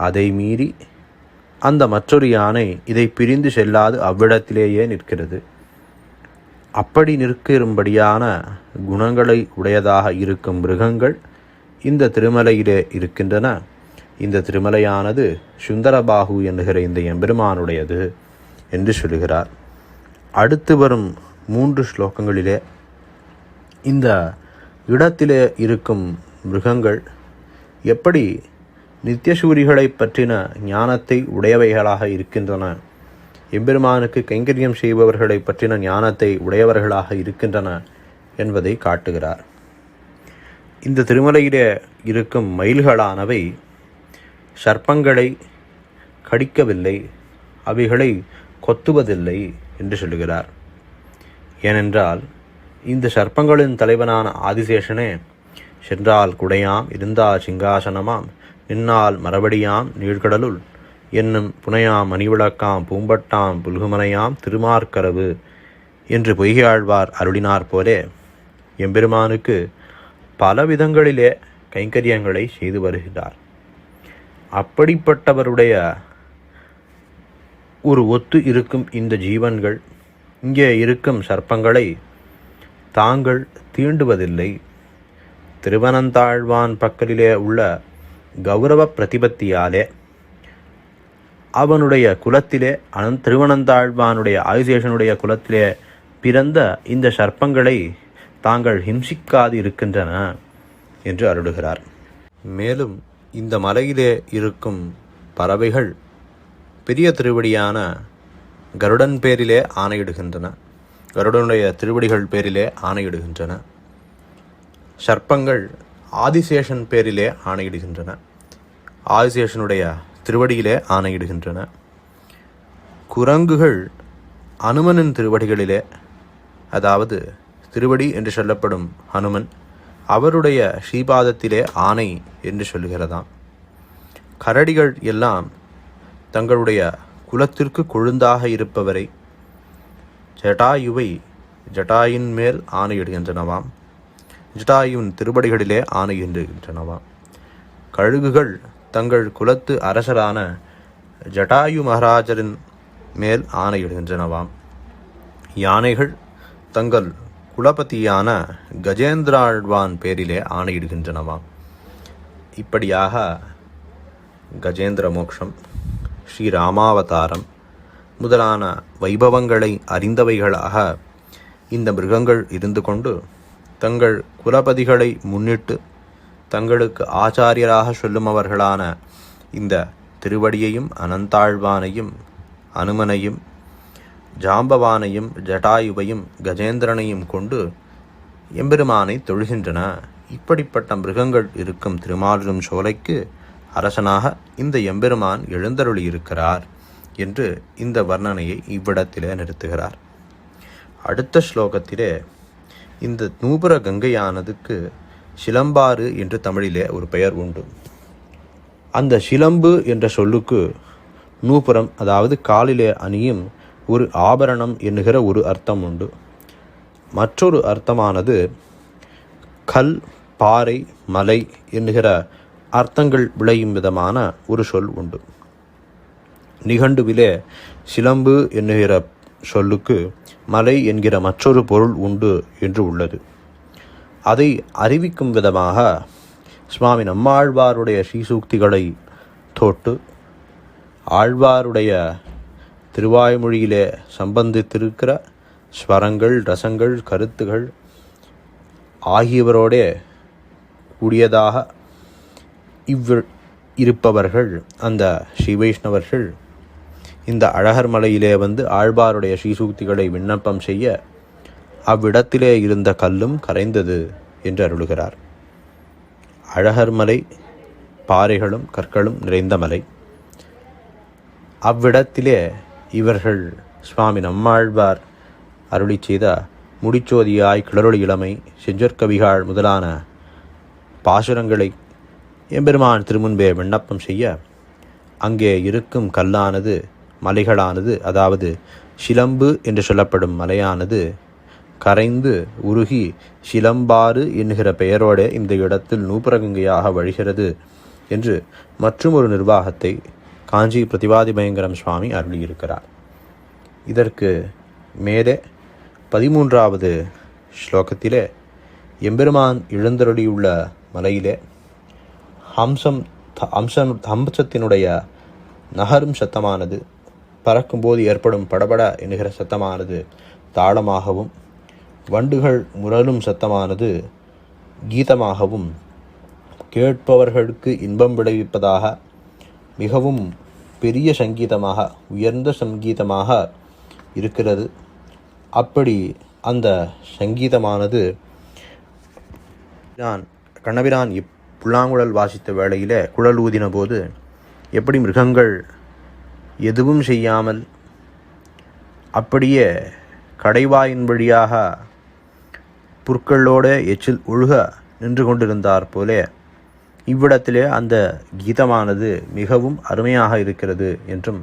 அதை மீறி அந்த மற்றொரு யானை இதை பிரிந்து செல்லாது அவ்விடத்திலேயே நிற்கிறது. அப்படி நிற்கும்படியான குணங்களை உடையதாக இருக்கும் மிருகங்கள் இந்த திருமலையிலே இருக்கின்றன. இந்த திருமலையானது சுந்தரபாகு என்கிற இந்த எம்பெருமானுடையது என்று சொல்லுகிறார். அடுத்து வரும் 3 ஸ்லோகங்களிலே இந்த இடத்திலே இருக்கும் மிருகங்கள் எப்படி நித்தியசூரிகளை பற்றின ஞானத்தை உடையவைகளாக இருக்கின்றன, எம்பெருமானுக்கு கைங்கரியம் செய்பவர்களை பற்றின ஞானத்தை உடையவர்களாக இருக்கின்றன என்பதை காட்டுகிறார். இந்த திருமலையிலே இருக்கும் மயில்களானவை சர்ப்பங்களை கடிக்கவில்லை, அவைகளை கொத்துவதில்லை என்று சொல்லுகிறார். ஏனென்றால் இந்த சர்ப்பங்களின் தலைவனான ஆதிசேஷனே சென்றால் குடையாம் இருந்தால் சிங்காசனமாம் நின்னால் மறுபடியாம் நீழ்கடலுள் என்னும் புனையாம் மணிவிளக்காம் பூம்பட்டாம் புல்குமனையாம் திருமார்கரவு என்று பொய்கையாழ்வார் அருளினார் போலே, எம்பெருமானுக்கு பல விதங்களிலே கைங்கரியங்களை செய்து வருகிறார். அப்படிப்பட்டவருடைய ஒரு ஒத்து இருக்கும் இந்த ஜீவன்கள் இங்கே இருக்கும் சர்ப்பங்களை தாங்கள் தீண்டுவதில்லை. திருவனந்தாழ்வான் பக்கலிலே உள்ள கௌரவ பிரதிபத்தியாலே அவனுடைய குலத்திலே திருவனந்தாழ்வானுடைய ஆதிசேஷனுடைய குலத்திலே பிறந்த இந்த சர்ப்பங்களை தாங்கள் ஹிம்சிக்காது இருக்கின்றன என்று அருளுகிறார். மேலும் இந்த மலையிலே இருக்கும் பறவைகள் பெரிய திருவடியான கருடன் பேரிலே ஆணையிடுகின்றன, கருடனுடைய திருவடிகள் பேரிலே ஆணையிடுகின்றன. சர்ப்பங்கள் ஆதிசேஷன் பேரிலே ஆணையிடுகின்றன, ஆதிசேஷனுடைய திருவடியிலே ஆணையிடுகின்றன. குரங்குகள் அனுமனின் திருவடிகளிலே, அதாவது திருவடி என்று சொல்லப்படும் ஹனுமன் அவருடைய ஸ்ரீபாதத்திலே ஆணை என்று சொல்லுகிறதாம். கரடிகள் எல்லாம் தங்களுடைய குலத்திற்கு கொழுந்தாக இருப்பவரை ஜட்டாயுவை ஜட்டாயின் மேல் ஆணையிடுகின்றனவாம், ஜட்டாயுவின் திருவடிகளிலே ஆணையிடுகின்றனவாம். கழுகுகள் தங்கள் குலத்து அரசரான ஜட்டாயு மகாராஜரின் மேல் ஆணையிடுகின்றனவாம். யானைகள் தங்கள் குலபதியான கஜேந்திராழ்வான் பேரிலே ஆணையிடுகின்றனவாம். இப்படியாக கஜேந்திர மோக்ஷம், ஸ்ரீராமாவதாரம் முதலான வைபவங்களை அறிந்தவைகளாக இந்த மிருகங்கள் இருந்து கொண்டு தங்கள் குலபதிகளை முன்னிட்டு தங்களுக்கு ஆச்சாரியராக சொல்லுமவர்களான இந்த திருவடியையும் அனந்தாழ்வானையும் அனுமனையும் ஜாம்பவானையும் ஜட்டாயுவையும் கஜேந்திரனையும் கொண்டு எம்பெருமானை தொழுகின்றன. இப்படிப்பட்ட மிருகங்கள் இருக்கும் திருமாலிரும் சோலைக்கு அரசனாக இந்த எம்பெருமான் எழுந்தருளியிருக்கிறார் என்று இந்த வர்ணனையை இவ்விடத்திலே நிறுத்துகிறார். அடுத்த ஸ்லோகத்திலே இந்த நூபுர கங்கையானதுக்கு சிலம்பாறு என்று தமிழிலே ஒரு பெயர் உண்டு. அந்த சிலம்பு என்ற சொல்லுக்கு நூபுரம், அதாவது காலிலே அணியும் ஒரு ஆபரணம் என்கிற ஒரு அர்த்தம் உண்டு. மற்றொரு அர்த்தமானது கல், பாறை, மலை என்கிற அர்த்தங்கள் விளையும் விதமான ஒரு சொல் உண்டு. நிகண்டுவிலே சிலம்பு என்கிற சொல்லுக்கு மலை என்கிற மற்றொரு பொருள் உண்டு என்று உள்ளது. அதை அறிவிக்கும் விதமாக சுவாமி நம்மாழ்வாருடைய ஸ்ரீசூக்திகளை தோட்டு ஆழ்வாருடைய திருவாய்மொழியிலே சம்பந்தித்திருக்கிற ஸ்வரங்கள், ரசங்கள், கருத்துகள் ஆகியவரோடே கூடியதாக இருப்பவர்கள் அந்த ஸ்ரீ வைஷ்ணவர்கள் இந்த அழகர் மலையிலே வந்து ஆழ்வாருடைய ஸ்ரீசூக்திகளை விண்ணப்பம் செய்ய அவ்விடத்திலே இருந்த கல்லும் கரைந்தது என்று அருளுகிறார். அழகர் மலை பாறைகளும் கற்களும் நிறைந்த மலை. அவ்விடத்திலே இவர்கள் சுவாமி நம்மாழ்வார் அருளி செய்த முடிச்சோதியாய் கிளறொளி இளமை செஞ்சற்கவிகாள் முதலான பாசுரங்களை எம்பெருமான் திருமுன்பே விண்ணப்பம் செய்ய அங்கே இருக்கும் கல்லானது மலைகளானது, அதாவது சிலம்பு என்று சொல்லப்படும் மலையானது கரைந்து உருகி சிலம்பாறு என்கிற பெயரோடு இந்த இடத்தில் நூபுரகங்கையாக வழிகிறது என்று மற்றும் ஒரு நிர்வாகத்தை காஞ்சி பிரதிவாதி பயங்கரம் சுவாமி அருளியிருக்கிறார். இதற்கு மேலே 13வது ஸ்லோகத்திலே எம்பெருமான் எழுந்தருளியுள்ள மலையிலே ஹம்சத்தினுடைய நகரும் சத்தமானது, பறக்கும்போது ஏற்படும் படபட என்கிற சத்தமானது தாளமாகவும், வண்டுகள் முரலும் சத்தமானது கீதமாகவும், கேட்பவர்களுக்கு இன்பம் விளைவிப்பதாக மிகவும் பெரிய சங்கீதமாக, உயர்ந்த சங்கீதமாக இருக்கிறது. அப்படி அந்த சங்கீதமானது கண்ணபிரான் புல்லாங்குழல் வாசித்த வேளையில் குழல் ஊதின போது எப்படி மிருகங்கள் எதுவும் செய்யாமல் அப்படியே கடைவாயின் வழியாக புற்களோடு எச்சில் ஒழுக நின்று கொண்டிருந்தார் போலே இவ்விடத்திலே அந்த கீதமானது மிகவும் அருமையாக இருக்கிறது என்றும்,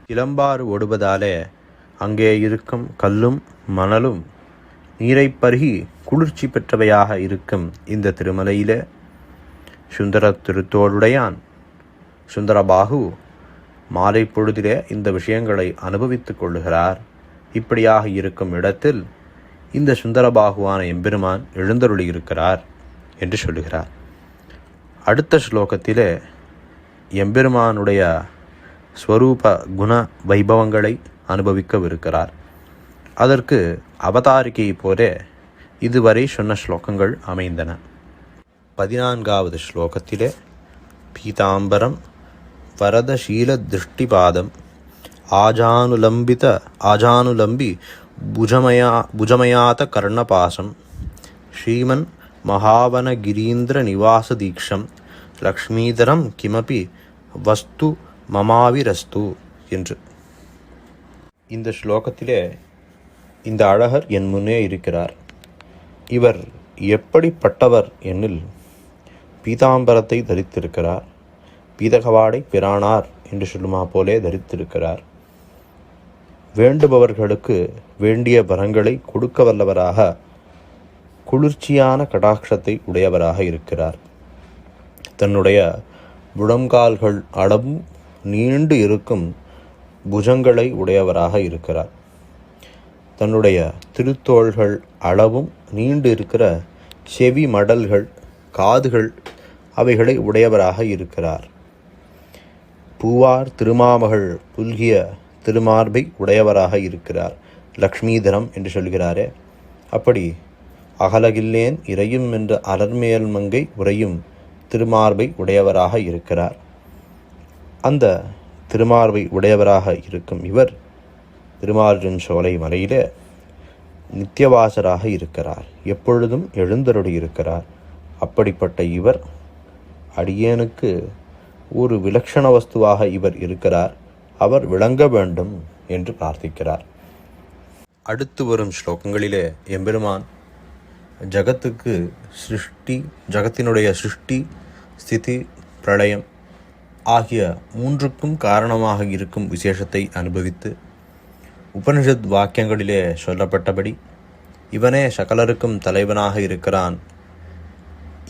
சிலம்பாறு ஓடுவதாலே அங்கே இருக்கும் கல்லும் மணலும் நீரை பருகி குளிர்ச்சி பெற்றவையாக இருக்கும் இந்த திருமலையிலே சுந்தர திருத்தோளுடையான் சுந்தரபாகு மாலை பொழுதிலே இந்த விஷயங்களை அனுபவித்துக் கொள்ளுகிறார். இப்படியாக இருக்கும் இடத்தில் இந்த சுந்தரபாகுவான எம்பெருமான் எழுந்தருளியிருக்கிறார் என்று சொல்லுகிறார். அடுத்த ஸ்லோகத்திலே எம்பெருமானுடைய ஸ்வரூப குண வைபவங்களை அனுபவிக்கவிருக்கிறார். அதற்கு அவதாரிகை போலே இதுவரை சொன்ன ஸ்லோகங்கள் அமைந்தன. 14வது ஸ்லோகத்திலே பீதாம்பரம் வரதசீல திருஷ்டிபாதம் ஆஜானுலம்பி புஜமயாத கர்ணபாசம் ஸ்ரீமன் மகாவனகிரீந்திர நிவாச தீக்ஷம் லக்ஷ்மீதரம் கிமபி வஸ்து மமாவிரஸ்து என்று. இந்த ஸ்லோகத்திலே இந்த அழகர் என் முன்னே இருக்கிறார். இவர் எப்படிப்பட்டவர் எனில் பீதாம்பரத்தை தரித்திருக்கிறார். பீதகவாடை பிரானார் என்று சொல்லுமா போலே தரித்திருக்கிறார். வேண்டுபவர்களுக்கு வேண்டிய வரங்களை கொடுக்க வல்லவராக, குளிர்ச்சியான கடாட்சத்தை உடையவராக இருக்கிறார். தன்னுடைய முழங்கால்கள் அளவும் நீண்டு இருக்கும் புஜங்களை உடையவராக இருக்கிறார். தன்னுடைய திருத்தோள்கள் அளவும் நீண்டு இருக்கிற செவி மடல்கள், காதுகள் அவைகளை உடையவராக இருக்கிறார். பூவார் திருமாமகள் புல்கிய திருமார்பை உடையவராக இருக்கிறார். லக்ஷ்மீதரம் என்று சொல்கிறாரே, அப்படி அகலகில்லேன் இறையும் என்ற அலர்மேல் மங்கை உறையும் திருமார்பை உடையவராக இருக்கிறார். அந்த திருமார்பை உடையவராக இருக்கும் இவர் திருமாலின் சோலை மலையிலே நித்தியவாசராக இருக்கிறார். எப்பொழுதும் எழுந்தருளி இருக்கிறார். அப்படிப்பட்ட இவர் அடியேனுக்கு ஒரு விலட்சண வஸ்துவாக இவர் இருக்கிறார். அவர் விளங்க வேண்டும் என்று பிரார்த்திக்கிறார். அடுத்து வரும் ஸ்லோகங்களிலே எம்பெருமான் ஜகத்துக்கு ஜகத்தினுடைய சிருஷ்டி, ஸ்திதி, பிரளயம் ஆகிய மூன்றுக்கும் காரணமாக இருக்கும் விசேஷத்தை அனுபவித்து உபனிஷத் வாக்கியங்களிலே சொல்லப்பட்டபடி இவனே சகலருக்கும் தலைவனாக இருக்கிறான்,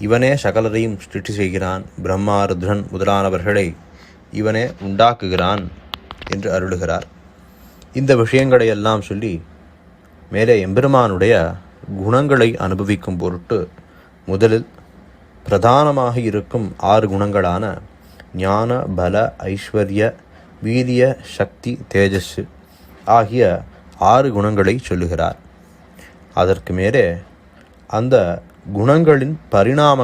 இவனே சகலரையும் சிருஷ்டி செய்கிறான், பிரம்மா ருத்ரன் முதலானவர்களை இவனே உண்டாக்குகிறான் என்று அருளுகிறார். இந்த விஷயங்களை எல்லாம் சொல்லி மேலே எம்பெருமானுடைய குணங்களை அனுபவிக்கும் பொருட்டு முதலில் பிரதானமாக இருக்கும் 6 குணங்களான ஞான, பல, ஐஸ்வர்ய, வீரிய, சக்தி, தேஜஸ் ஆகிய 6 குணங்களை சொல்லுகிறார். அதற்கு மேலே அந்த குணங்களின் பரிணாம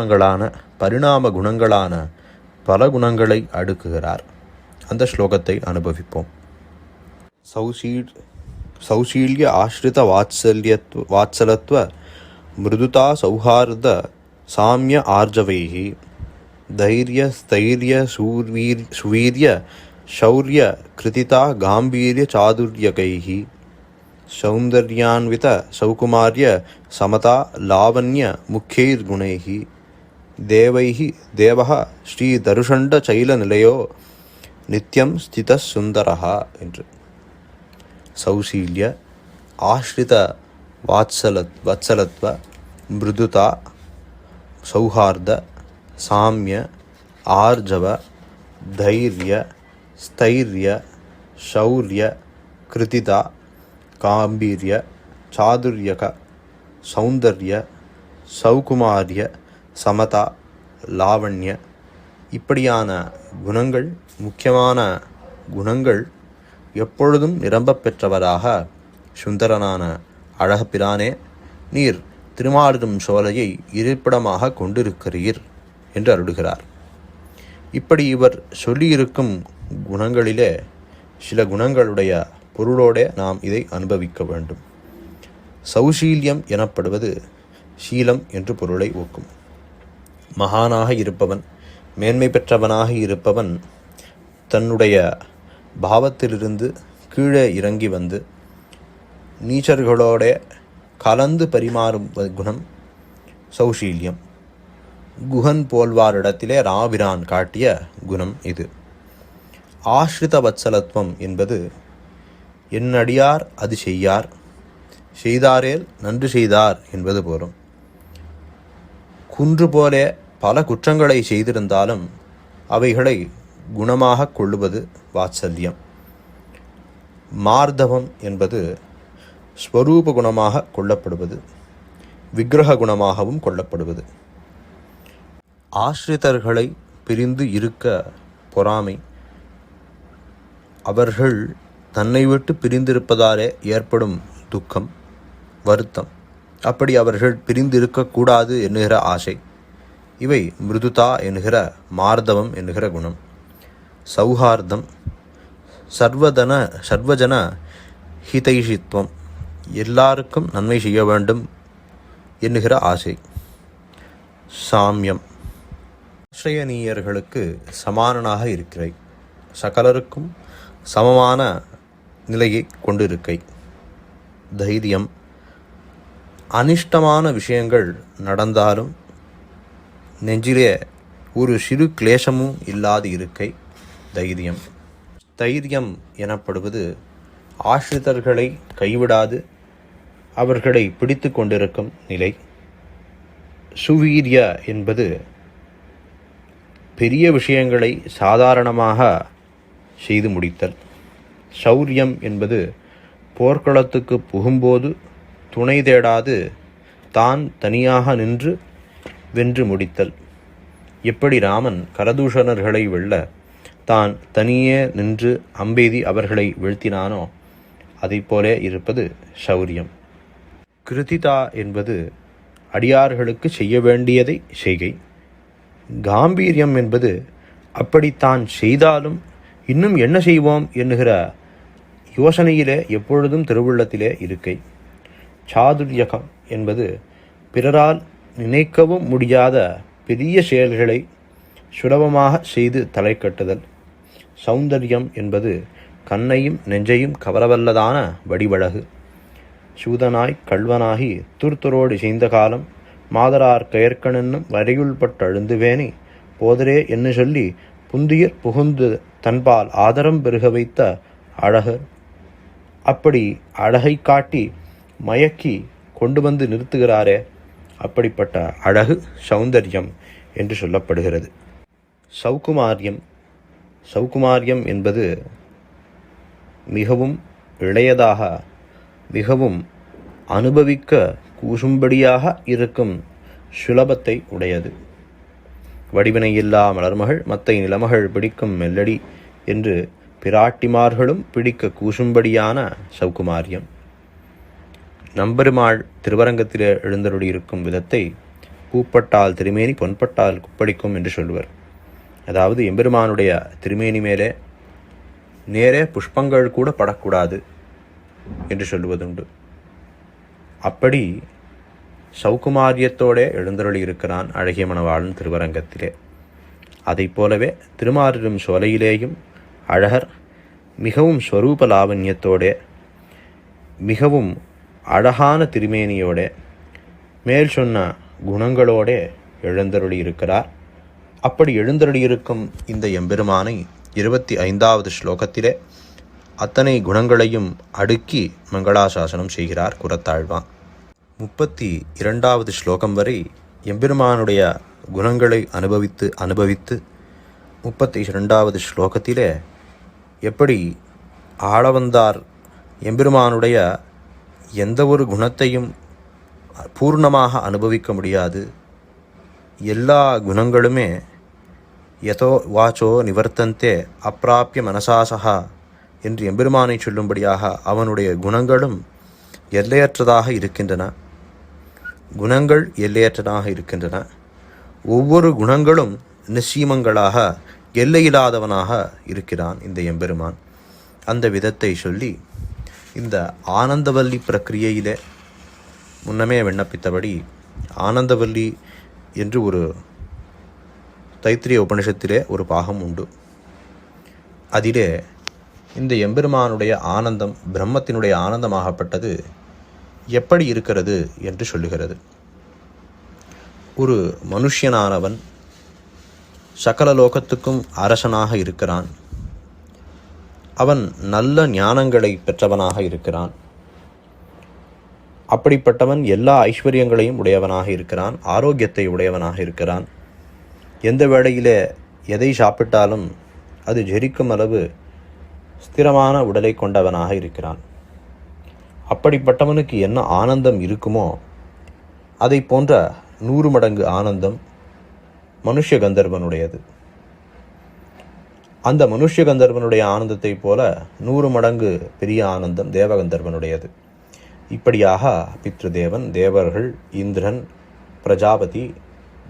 குணங்களான பல குணங்களை அடுக்குகிறார். அந்த ஸ்லோகத்தை அனுபவிப்போம். சௌசீல்ய ஆஸ்ரித வாத்சலத்வ மிருதுதா சௌஹார்த சாமிய ஆர்ஜவைஹி தைரிய ஸ்தைரிய சுவீர்ய ಶೌರ್ಯ ಕೃತಿತಾ ಗಾಂಭೀರ್ಯ ಚಾದುರ್ಯಕೈಃ ಸೌಂದರ್ಯಾನ್ವಿತ ಸೌಕುಮಾರ್ಯ ಸಮತಾ ಲಾವಣ್ಯ ಮುಖ್ಯೈರ್ಗುಣೈಃ ದೇವೈಃ ದೇವಃ ஸ்ரீதருஷண்ட சைலநிலையோ நித்யம் ஸ்தித சுந்தரஹ என்று. சௌசீல்ய ஆஸ்ரித வத்சலத்வ மிருதுதா சௌஹார்த சாமிய ஆர்ஜவ தைரிய ஸ்தைரிய ಶೌರ್ಯ கிருதிதா காம்பீரிய சாதுர்யக சௌந்தர்ய சௌகுமாரிய சமதா லாவண்ய இப்படியான குணங்கள், முக்கியமான குணங்கள் எப்பொழுதும் நிரம்பப் பெற்றவராக சுந்தரனான அழகப்பிரானே நீர் திருமாலிரும் சோலையை இருப்பிடமாக கொண்டிருக்கிறீர் என்று அருளுகிறார். இப்படி இவர் சொல்லியிருக்கும் குணங்களிலே சில குணங்களுடைய பொருளோடு நாம் இதை அனுபவிக்க வேண்டும். சௌசீல்யம் எனப்படுவது சீலம் என்று பொருளை ஒக்கும். மகானாக இருப்பவன், மேன்மை பெற்றவனாக இருப்பவன் தன்னுடைய பாவத்திலிருந்து கீழே இறங்கி வந்து நீச்சர்களோட கலந்து பரிமாறும் குணம் சௌசீல்யம். குஹன் போல்வாரிடத்திலே ராபிரான் காட்டிய குணம் இது. ஆஸ்ரித வத்சலத்துவம் என்பது என்னடியார் அது செய்யார், செய்தாரேல் நன்று செய்தார் என்பது போலும். குன்று போலே பல குற்றங்களை செய்திருந்தாலும் அவைகளை குணமாக கொள்ளுவது வாத்சல்யம். மார்தவம் என்பது ஸ்வரூப குணமாக கொள்ளப்படுவது, விக்கிரக குணமாகவும் கொள்ளப்படுவது. ஆஸ்ரிதர்களை பிரிந்து இருக்க பொறாமை, அவர்கள் தன்னை விட்டு பிரிந்திருப்பதாலே ஏற்படும் துக்கம், வருத்தம், அப்படி அவர்கள் பிரிந்திருக்கக்கூடாது என்கிற ஆசை, இவை மிருதுதா என்கிற மார்தவம் என்கிற குணம். சௌஹார்தம் சர்வஜன ஹிதைஷித்வம், எல்லாருக்கும் நன்மை செய்ய வேண்டும் என்கிற ஆசை. சாமியம் ஆசிரியனீயர்களுக்கு சமானனாக இருக்கிறை, சகலருக்கும் சமமான நிலையை கொண்டிருக்கை. தைரியம் அனிஷ்டமான விஷயங்கள் நடந்தாலும் நெஞ்சிலே ஒரு சிறு கிளேசமும் இல்லாது இருக்கை தைரியம். தைரியம் எனப்படுவது ஆசிரிதர்களை கைவிடாது அவர்களை பிடித்து கொண்டிருக்கும் நிலை. சுவீரிய என்பது பெரிய விஷயங்களை சாதாரணமாக செய்து முடித்தல். சௌரியம் என்பது போர்க்களத்துக்கு புகும்போது துணை தேடாது தான் தனியாக நின்று வென்று முடித்தல். எப்படி ராமன் கரதூஷணர்களை வெல்ல தான் தனியே நின்று அம்பெய்தி அவர்களை வீழ்த்தினானோ அதைப்போலே இருப்பது சௌரியம். கிருதிதா என்பது அடியார்களுக்கு செய்ய வேண்டியதை செய்கை. காம்பீரியம் என்பது அப்படி தான் செய்தாலும் இன்னும் என்ன செய்வோம் என்கிற யோசனையிலே எப்பொழுதும் திருவுள்ளத்திலே இருக்கை. சாதுர்யகம் என்பது பிறரால் நினைக்கவும் முடியாத பெரிய செயல்களை சுலபமாக செய்து தலை கட்டுதல். சௌந்தர்யம் என்பது கண்ணையும் நெஞ்சையும் கவரவல்லதான வடிவழகு. சூதனாய் கள்வனாகி துர்த்துரோடு செய்த காலம் மாதரார் கயற்கணென்னும் வரையுள்பட்டு அழுந்துவேனே போதரே என்று சொல்லி புந்தியர் புகுந்து தன்பால் ஆதரம் பெருக வைத்த அழகர். அப்படி அழகை காட்டி மயக்கி கொண்டு வந்து நிறுத்துகிறாரே, அப்படிப்பட்ட அழகு சௌந்தர்யம் என்று சொல்லப்படுகிறது. சௌகுமாரியம் என்பது மிகவும் இளையதாக மிகவும் அனுபவிக்க கூசும்படியாக இருக்கும் சுலபத்தை உடையது. வடிவினையில்லா மலர்மகள் மத்தை நிலமகள் பிடிக்கும் மெல்லடி என்று பிராட்டிமார்களும் பிடிக்க கூசும்படியான சௌகுமாரியம். நம்பெருமாள் திருவரங்கத்திலே எழுந்தருளியிருக்கும் விதத்தை பூப்பட்டால் திருமேனி பொன்பட்டால் குப்படிக்கும் என்று சொல்லுவர். அதாவது எம்பெருமானுடைய திருமேனி மேலே நேரே புஷ்பங்கள் கூட படக்கூடாது என்று சொல்லுவதுண்டு. அப்படி சௌகுமாரியத்தோடே எழுந்தருளியிருக்கிறான் அழகிய மணவாளன் திருவரங்கத்திலே. அதை போலவே திருமாலிரும் சோலையிலேயும் அழகர் மிகவும் ஸ்வரூப லாவண்யத்தோட, மிகவும் அழகான திருமேனியோட, மேல் சொன்ன குணங்களோட எழுந்தருளி இருக்கிறார். அப்படி எழுந்தருளி இருக்கும் இந்த எம்பெருமானை 25வது ஸ்லோகத்திலே அத்தனை குணங்களையும் அடுக்கி மங்களாசாசனம் செய்கிறார் குரத்தாழ்வான். 32வது ஸ்லோகம் வரை எம்பெருமானுடைய குணங்களை அனுபவித்து 32வது ஸ்லோகத்திலே எப்படி ஆளவந்தார் எம்பெருமானுடைய எந்த ஒரு குணத்தையும் பூர்ணமாக அனுபவிக்க முடியாது, எல்லா குணங்களுமே யதோ வாச்சோ நிவர்த்தந்தே அப்பிராப்பிய மனசாசகா என்று எம்பெருமானை சொல்லும்படியாக அவனுடைய குணங்களும் எல்லையற்றதாக இருக்கின்றன. குணங்கள் எல்லையற்றதாக இருக்கின்றன. ஒவ்வொரு குணங்களும் நிச்சயமங்களாக எல்லையில்லாதவனாக இருக்கிறான் இந்த எம்பெருமான். அந்த விதத்தை சொல்லி இந்த ஆனந்தவல்லி பிரக்கிரியையிலே முன்னமே விண்ணப்பித்தபடி ஆனந்தவல்லி என்று ஒரு தைத்திரிய உபனிஷத்திலே ஒரு பாகம் உண்டு. அதிலே இந்த எம்பெருமானுடைய ஆனந்தம் பிரம்மத்தினுடைய ஆனந்தமாகப்பட்டது எப்படி இருக்கிறது என்று சொல்லுகிறது. ஒரு மனுஷனானவன் சகல லோகத்துக்கும் அரசனாக இருக்கிறான். அவன் நல்ல ஞானங்களை பெற்றவனாக இருக்கிறான். அப்படிப்பட்டவன் எல்லா ஐஸ்வர்யங்களையும் உடையவனாக இருக்கிறான். ஆரோக்கியத்தை உடையவனாக இருக்கிறான். எந்த வேளையிலே எதை சாப்பிட்டாலும் அது ஜெரிக்கும் அளவு ஸ்திரமான உடலை கொண்டவனாக இருக்கிறான். அப்படிப்பட்டவனுக்கு என்ன ஆனந்தம் இருக்குமோ அதை போன்ற 100 மடங்கு ஆனந்தம் மனுஷ கந்தர்வனுடையது. அந்த மனுஷ கந்தர்வனுடைய ஆனந்தத்தை போல 100 மடங்கு பெரிய ஆனந்தம் தேவகந்தர்வனுடையது. இப்படியாக பித்ருதேவன், தேவர்கள், இந்திரன், பிரஜாபதி,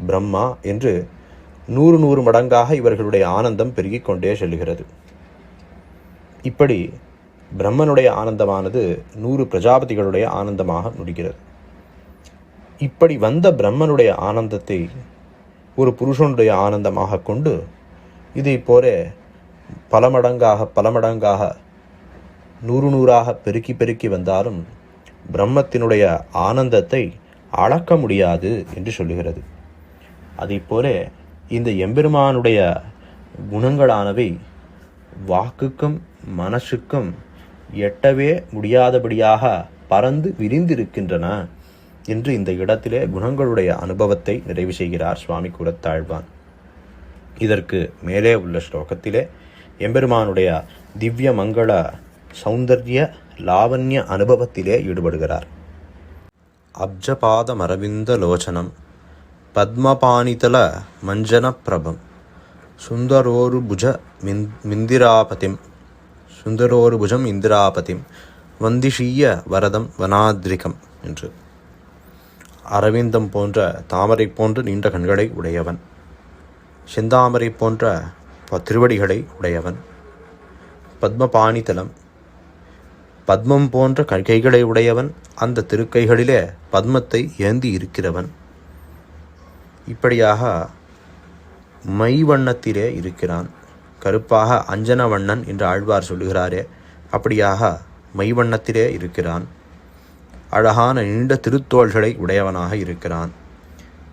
பிரம்மா என்று 100 மடங்காக இவர்களுடைய ஆனந்தம் பெருகிக் கொண்டே செல்கிறது. இப்படி பிரம்மனுடைய ஆனந்தமானது 100 பிரஜாபதிகளுடைய ஆனந்தமாக முடிகிறது. இப்படி வந்த பிரம்மனுடைய ஆனந்தத்தை ஒரு புருஷனுடைய ஆனந்தமாக கொண்டு இதை போல பல மடங்காக 100 பெருக்கி பெருக்கி வந்தாலும் பிரம்மத்தினுடைய ஆனந்தத்தை அளக்க முடியாது என்று சொல்லுகிறது. அதை போல இந்த எம்பெருமானுடைய குணங்களானவை வாக்குக்கும் மனசுக்கும் எட்டவே முடியாதபடியாக பறந்து விரிந்திருக்கின்றன என்று இந்த இடத்திலே குணங்களுடைய அனுபவத்தை நிறைவு செய்கிறார் சுவாமி குரத்தாழ்வான். இதற்கு மேலே உள்ள ஸ்லோகத்திலே எம்பெருமானுடைய திவ்ய மங்கள சௌந்தர்ய லாவண்ய அனுபவத்திலே ஈடுபடுகிறார். அப்ஜபாத மரவிந்த லோச்சனம் பத்மபாணிதல மஞ்சன பிரபம் சுந்தரோருபுஜம் இந்திராபதிம் வந்திஷீய வரதம் வனாத்ரிகம் என்று. அரவிந்தம் போன்ற தாமரை போன்ற நீண்ட கண்களை உடையவன், செந்தாமரை போன்ற திருவடிகளை உடையவன், பத்மபாணிதலம் பத்மம் போன்ற கைகளை உடையவன், அந்த திருக்கைகளிலே பத்மத்தை ஏந்தி இருக்கிறவன். இப்படியாக மை வண்ணத்திலே இருக்கிறான். கருப்பாக அஞ்சன வண்ணன் என்று ஆழ்வார் சொல்லுகிறாரே, அப்படியாக மை வண்ணத்திலே இருக்கிறான். அழகான நீண்ட திருத்தோள்களை உடையவனாக இருக்கிறான்.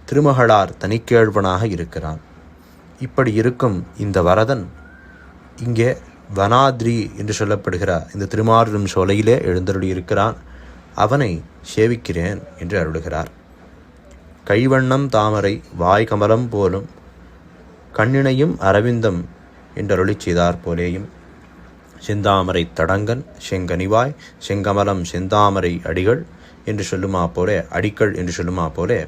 திருமகளார் தனிக்கேழ்வனாக இருக்கிறான். இப்படி இருக்கும் இந்த வரதன் இங்கே வனாத்ரி என்று சொல்லப்படுகிற இந்த திருமாலிரும் சோலையிலே எழுந்தருளி இருக்கிறான். அவனை சேவிக்கிறேன் என்று அருளுகிறார். கைவண்ணம் தாமரை வாய் கமலம் போலும் கண்ணினையும் அரவிந்தம் என்றருளி செய்தார் போலேயும், செந்தாமரை தடங்கன் செங்கனிவாய் செங்கமலம் செந்தாமரை அடிகள் என்று சொல்லுமா போலே, அடிகள் என்று சொல்லுமா போலே,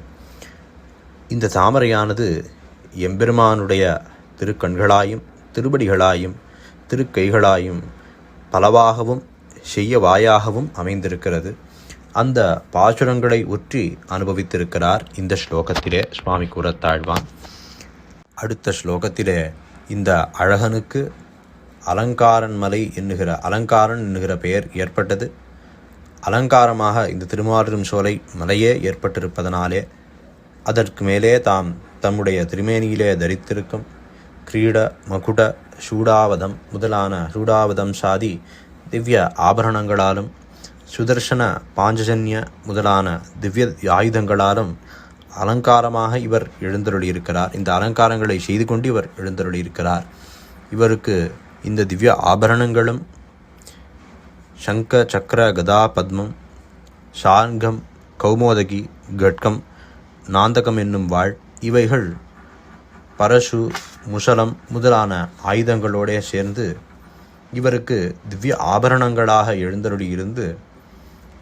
இந்த தாமரையானது எம்பெருமானுடைய திருக்கண்களாயும் திருப்படிகளாயும் திருக்கைகளாயும் பலவாகவும் செய்ய வாயாகவும் அமைந்திருக்கிறது. அந்த பாசுரங்களை உற்றி அனுபவித்திருக்கிறார் இந்த ஸ்லோகத்திலே சுவாமி கூறத்தாழ்வான். அடுத்த ஸ்லோகத்திலே இந்த அழகனுக்கு அலங்காரன் மலை அலங்காரன் என்னுகிற பெயர் ஏற்பட்டது. அலங்காரமாக இந்த திருமாலிரும் சோலை மலையே ஏற்பட்டிருப்பதனாலே அதற்கு மேலே தாம் தம்முடைய திருமேனியிலே தரித்திருக்கும் கிரீட மகுட சூடாவதம் முதலான சூடாவதம் சாதி திவ்ய ஆபரணங்களாலும் சுதர்சன பாஞ்சஜன்ய முதலான திவ்ய ஆயுதங்களாலும் அலங்காரமாக இவர் எழுந்தருளியிருக்கிறார். இந்த அலங்காரங்களை செய்து கொண்டு இவர் எழுந்தருளியிருக்கிறார். இவருக்கு இந்த திவ்ய ஆபரணங்களும் சங்க சக்கர கதா பத்மம் சார்கம் கௌமோதகி கட்கம் நாந்தகம் என்னும் வாழ் இவைகள் பரசு முசலம் முதலான ஆயுதங்களோடு சேர்ந்து இவருக்கு திவ்ய ஆபரணங்களாக எழுந்தருளியிருந்து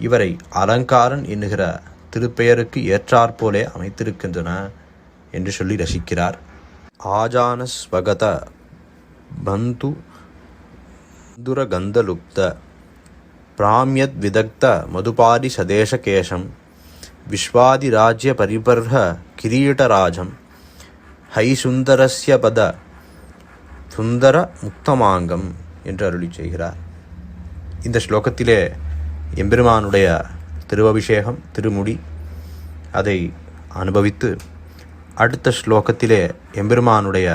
இவரை அலங்காரன் என்கிற திருப்பெயருக்கு ஏற்றாற்போலே அமைத்திருக்கின்றன என்று சொல்லி ரசிக்கிறார். ஆஜானஸ்வகத பந்து துரகந்தலுப்த பிராமியத் விதக்த மதுபாதி சதேசகேஷம் விஸ்வாதிராஜ்ய பரிபர்ஹ கிரீடராஜம் ஹை சுந்தரஸ்ய பத சுந்தர முக்தமாங்கம் என்று அருளி செய்கிறார். இந்த ஸ்லோகத்திலே எம்பெருமானுடைய திருவபிஷேகம் திருமுடி அதை அனுபவித்து அடுத்த ஸ்லோகத்திலே எம்பெருமானுடைய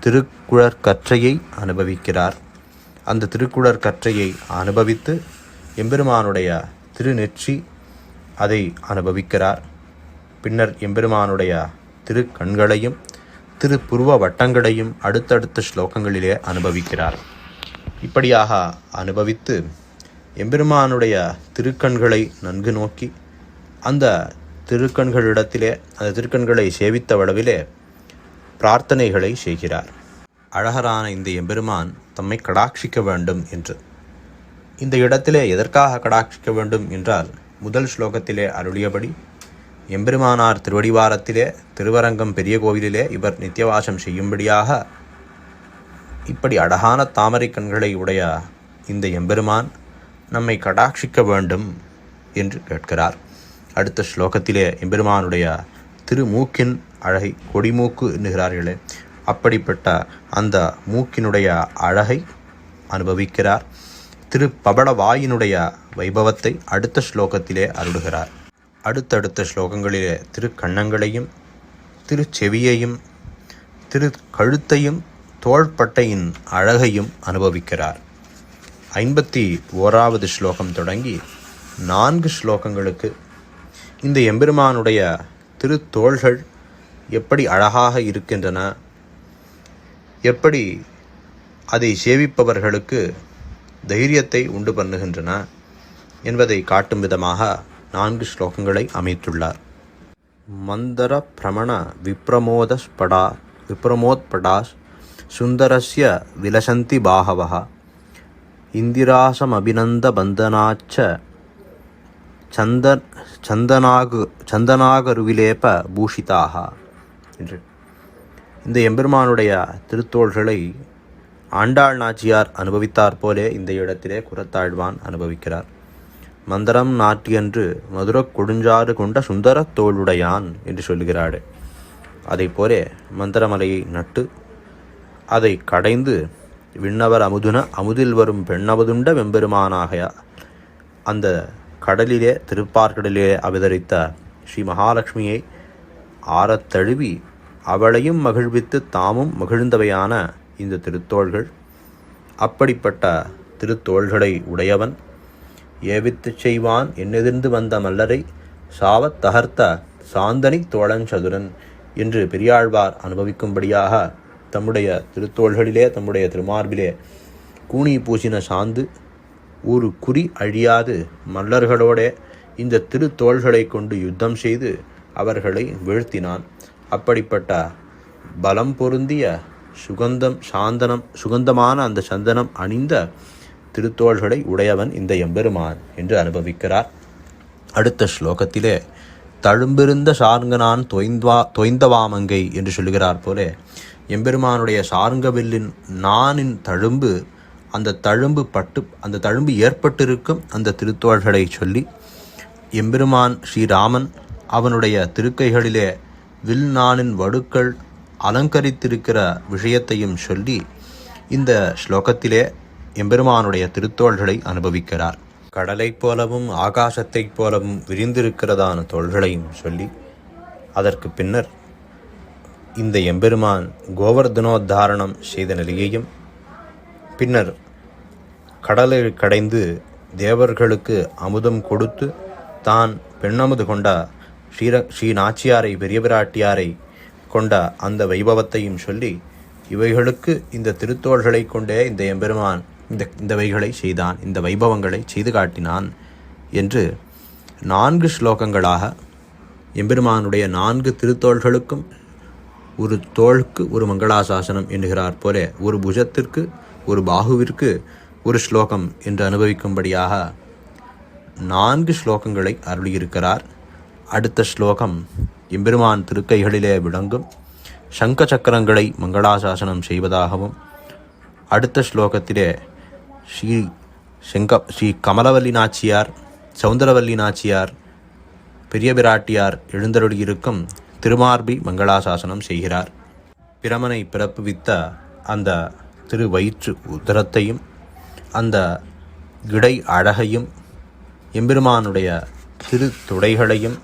திருக்குழற்கற்றையை அனுபவிக்கிறார். அந்த திருக்குழற்கற்றையை அனுபவித்து எம்பெருமானுடைய திருநெற்றி அதை அனுபவிக்கிறார். பின்னர் எம்பெருமானுடைய திருக்கண்களையும் திருப்புருவ வட்டங்களையும் அடுத்தடுத்த ஸ்லோகங்களிலே அனுபவிக்கிறார். இப்படியாக அனுபவித்து எம்பெருமானுடைய திருக்கண்களை நன்கு நோக்கி அந்த திருக்கண்களிடத்திலே அந்த திருக்கண்களை சேவித்த அளவிலே பிரார்த்தனைகளை செய்கிறார். அழகரான இந்த எம்பெருமான் தம்மை கடாட்சிக்க வேண்டும் என்று. இந்த இடத்திலே எதற்காக கடாட்சிக்க வேண்டும் என்றால், முதல் ஸ்லோகத்திலே அருளியபடி எம்பெருமானார் திருவடிவாரத்திலே திருவரங்கம் பெரிய கோவிலிலே இவர் நித்தியவாசம் செய்யும்படியாக இப்படி அழகான தாமரை கண்களை உடைய இந்த எம்பெருமான் நம்மை கடாட்சிக்க வேண்டும் என்று கேட்கிறார். அடுத்த ஸ்லோகத்திலே எம்பெருமானுடைய திருமூக்கின் அழகை கொடிமூக்கு என்கிறார்களே, அப்படிப்பட்ட அந்த மூக்கினுடைய அழகை அனுபவிக்கிறார். திருப்பபடவாயினுடைய வைபவத்தை அடுத்த ஸ்லோகத்திலே அருளுகிறார். அடுத்தடுத்த ஸ்லோகங்களிலே திருக்கண்ணங்களையும் திருச்செவியையும் திருக்கழுத்தையும் தோள்பட்டையின் அழகையும் அனுபவிக்கிறார். 51வது ஸ்லோகம் தொடங்கி 4 ஸ்லோகங்களுக்கு இந்த எம்பெருமானுடைய திருத்தோள்கள் எப்படி அழகாக இருக்கின்றன, எப்படி அதை சேவிப்பவர்களுக்கு தைரியத்தை உண்டு பண்ணுகின்றன என்பதை காட்டும் விதமாக 4 ஸ்லோகங்களை அமைத்துள்ளார். மந்தர பிரமண விப்ரமோத்படாஸ் சுந்தரஸ்ய விலசந்தி பாகவஹ இந்திராசமபிநந்த பந்தனாச்ச சந்தனாகருவிலேப பூஷிதாக என்று இந்த எம்பெருமானுடைய திருத்தோள்களை ஆண்டாள் நாச்சியார் அனுபவித்தார் போலே இந்த இடத்திலே குரத்தாழ்வான் அனுபவிக்கிறார். மந்தரம் நாட்டியன்று மதுரக் கொடுஞ்சாறு கொண்ட சுந்தர தோளுடையான் என்று சொல்லுகிறாள். அதை போலே மந்தரமலையை நட்டு அதை கடைந்து விண்ணவர் அமுதில் வரும் பெண்ணவதுண்ட வெம்பெருமானாக அந்த கடலிலே திருப்பார்கடலிலே அவதரித்த ஸ்ரீ மகாலட்சுமியை ஆரத்தழுவி அவளையும் மகிழ்வித்து தாமும் மகிழ்ந்தவையான இந்த திருத்தோள்கள். அப்படிப்பட்ட திருத்தோள்களை உடையவன் ஏவித்து செய்வான் என்னெதிர்ந்து வந்த மல்லரை சாவத் தகர்த்த சாந்தனி தோழஞ்சதுரன் என்று பெரியாழ்வார் அனுபவிக்கும்படியாக தம்முடைய திருத்தோள்களிலே தம்முடைய திருமார்பிலே கூனி பூசின சாந்து ஒரு குறி அழியாது மல்லர்களோடே இந்த திருத்தோள்களை கொண்டு யுத்தம் செய்து அவர்களை வீழ்த்தினான். அப்படிப்பட்ட பலம் பொருந்திய சுகந்தமான அந்த சந்தனம் அணிந்த திருத்தோள்களை உடையவன் இந்த எம்பெருமான் என்று அனுபவிக்கிறார். அடுத்த ஸ்லோகத்திலே தழும்பிருந்த சார்ங்கனான் தொய்ந்தவாமங்கை என்று சொல்லுகிறார் போலே எம்பெருமானுடைய சார்ங்கவில்லின் நானின் தழும்பு அந்த தழும்பு ஏற்பட்டிருக்கும் அந்த திருத்தோள்களை சொல்லி எம்பெருமான் ஸ்ரீராமன் அவனுடைய திருக்கைகளிலே வில் நானின் வடுக்கள் அலங்கரித்திருக்கிற விஷயத்தையும் சொல்லி இந்த ஸ்லோகத்திலே எம்பெருமானுடைய திருத்தோள்களை அனுபவிக்கிறார். கடலைப் போலவும் ஆகாசத்தைப் போலவும் விரிந்திருக்கிறதான தோள்களையும் சொல்லி அதற்கு பின்னர் இந்த எம்பெருமான் கோவர்தனோத்தாரணம் செய்த நிலையையும், பின்னர் கடலை கடைந்து தேவர்களுக்கு அமுதம் கொடுத்து தான் பெண்ணமுது கொண்ட ஸ்ரீ நாச்சியாரை, பெரிய பிராட்டியாரை கொண்ட அந்த வைபவத்தையும் சொல்லி, இவைகளுக்கு இந்த திருத்தோள்களை கொண்டே இந்த எம்பெருமான் இந்த வைகளை செய்தான், இந்த வைபவங்களை செய்து காட்டினான் என்று 4 ஸ்லோகங்களாக எம்பெருமானுடைய 4 திருத்தோள்களுக்கும் ஒரு தோளுக்கு ஒரு மங்களாசாசனம் என்கிறார் போல, ஒரு புஜத்திற்கு ஒரு பாகுவிற்கு ஒரு ஸ்லோகம் என்று அனுபவிக்கும்படியாக 4 ஸ்லோகங்களை அருளியிருக்கிறார். அடுத்த ஸ்லோகம் எம்பெருமான் திருக்கைகளிலே விளங்கும் சங்க சக்கரங்களை மங்களாசாசனம் செய்வதாகவும், அடுத்த ஸ்லோகத்திலே ஸ்ரீ கமலவல்லி நாச்சியார், சௌந்தரவல்லி நாச்சியார், பெரிய பிராட்டியார் எழுந்தருளியிருக்கும் திருமார்பி மங்களாசாசனம் செய்கிறார். பிரமனை பிறப்புவித்த அந்த திருவயிற்று உதரத்தையும் அந்த இடை அழகையும், எம்பெருமானுடைய திரு தொடைகளையும்,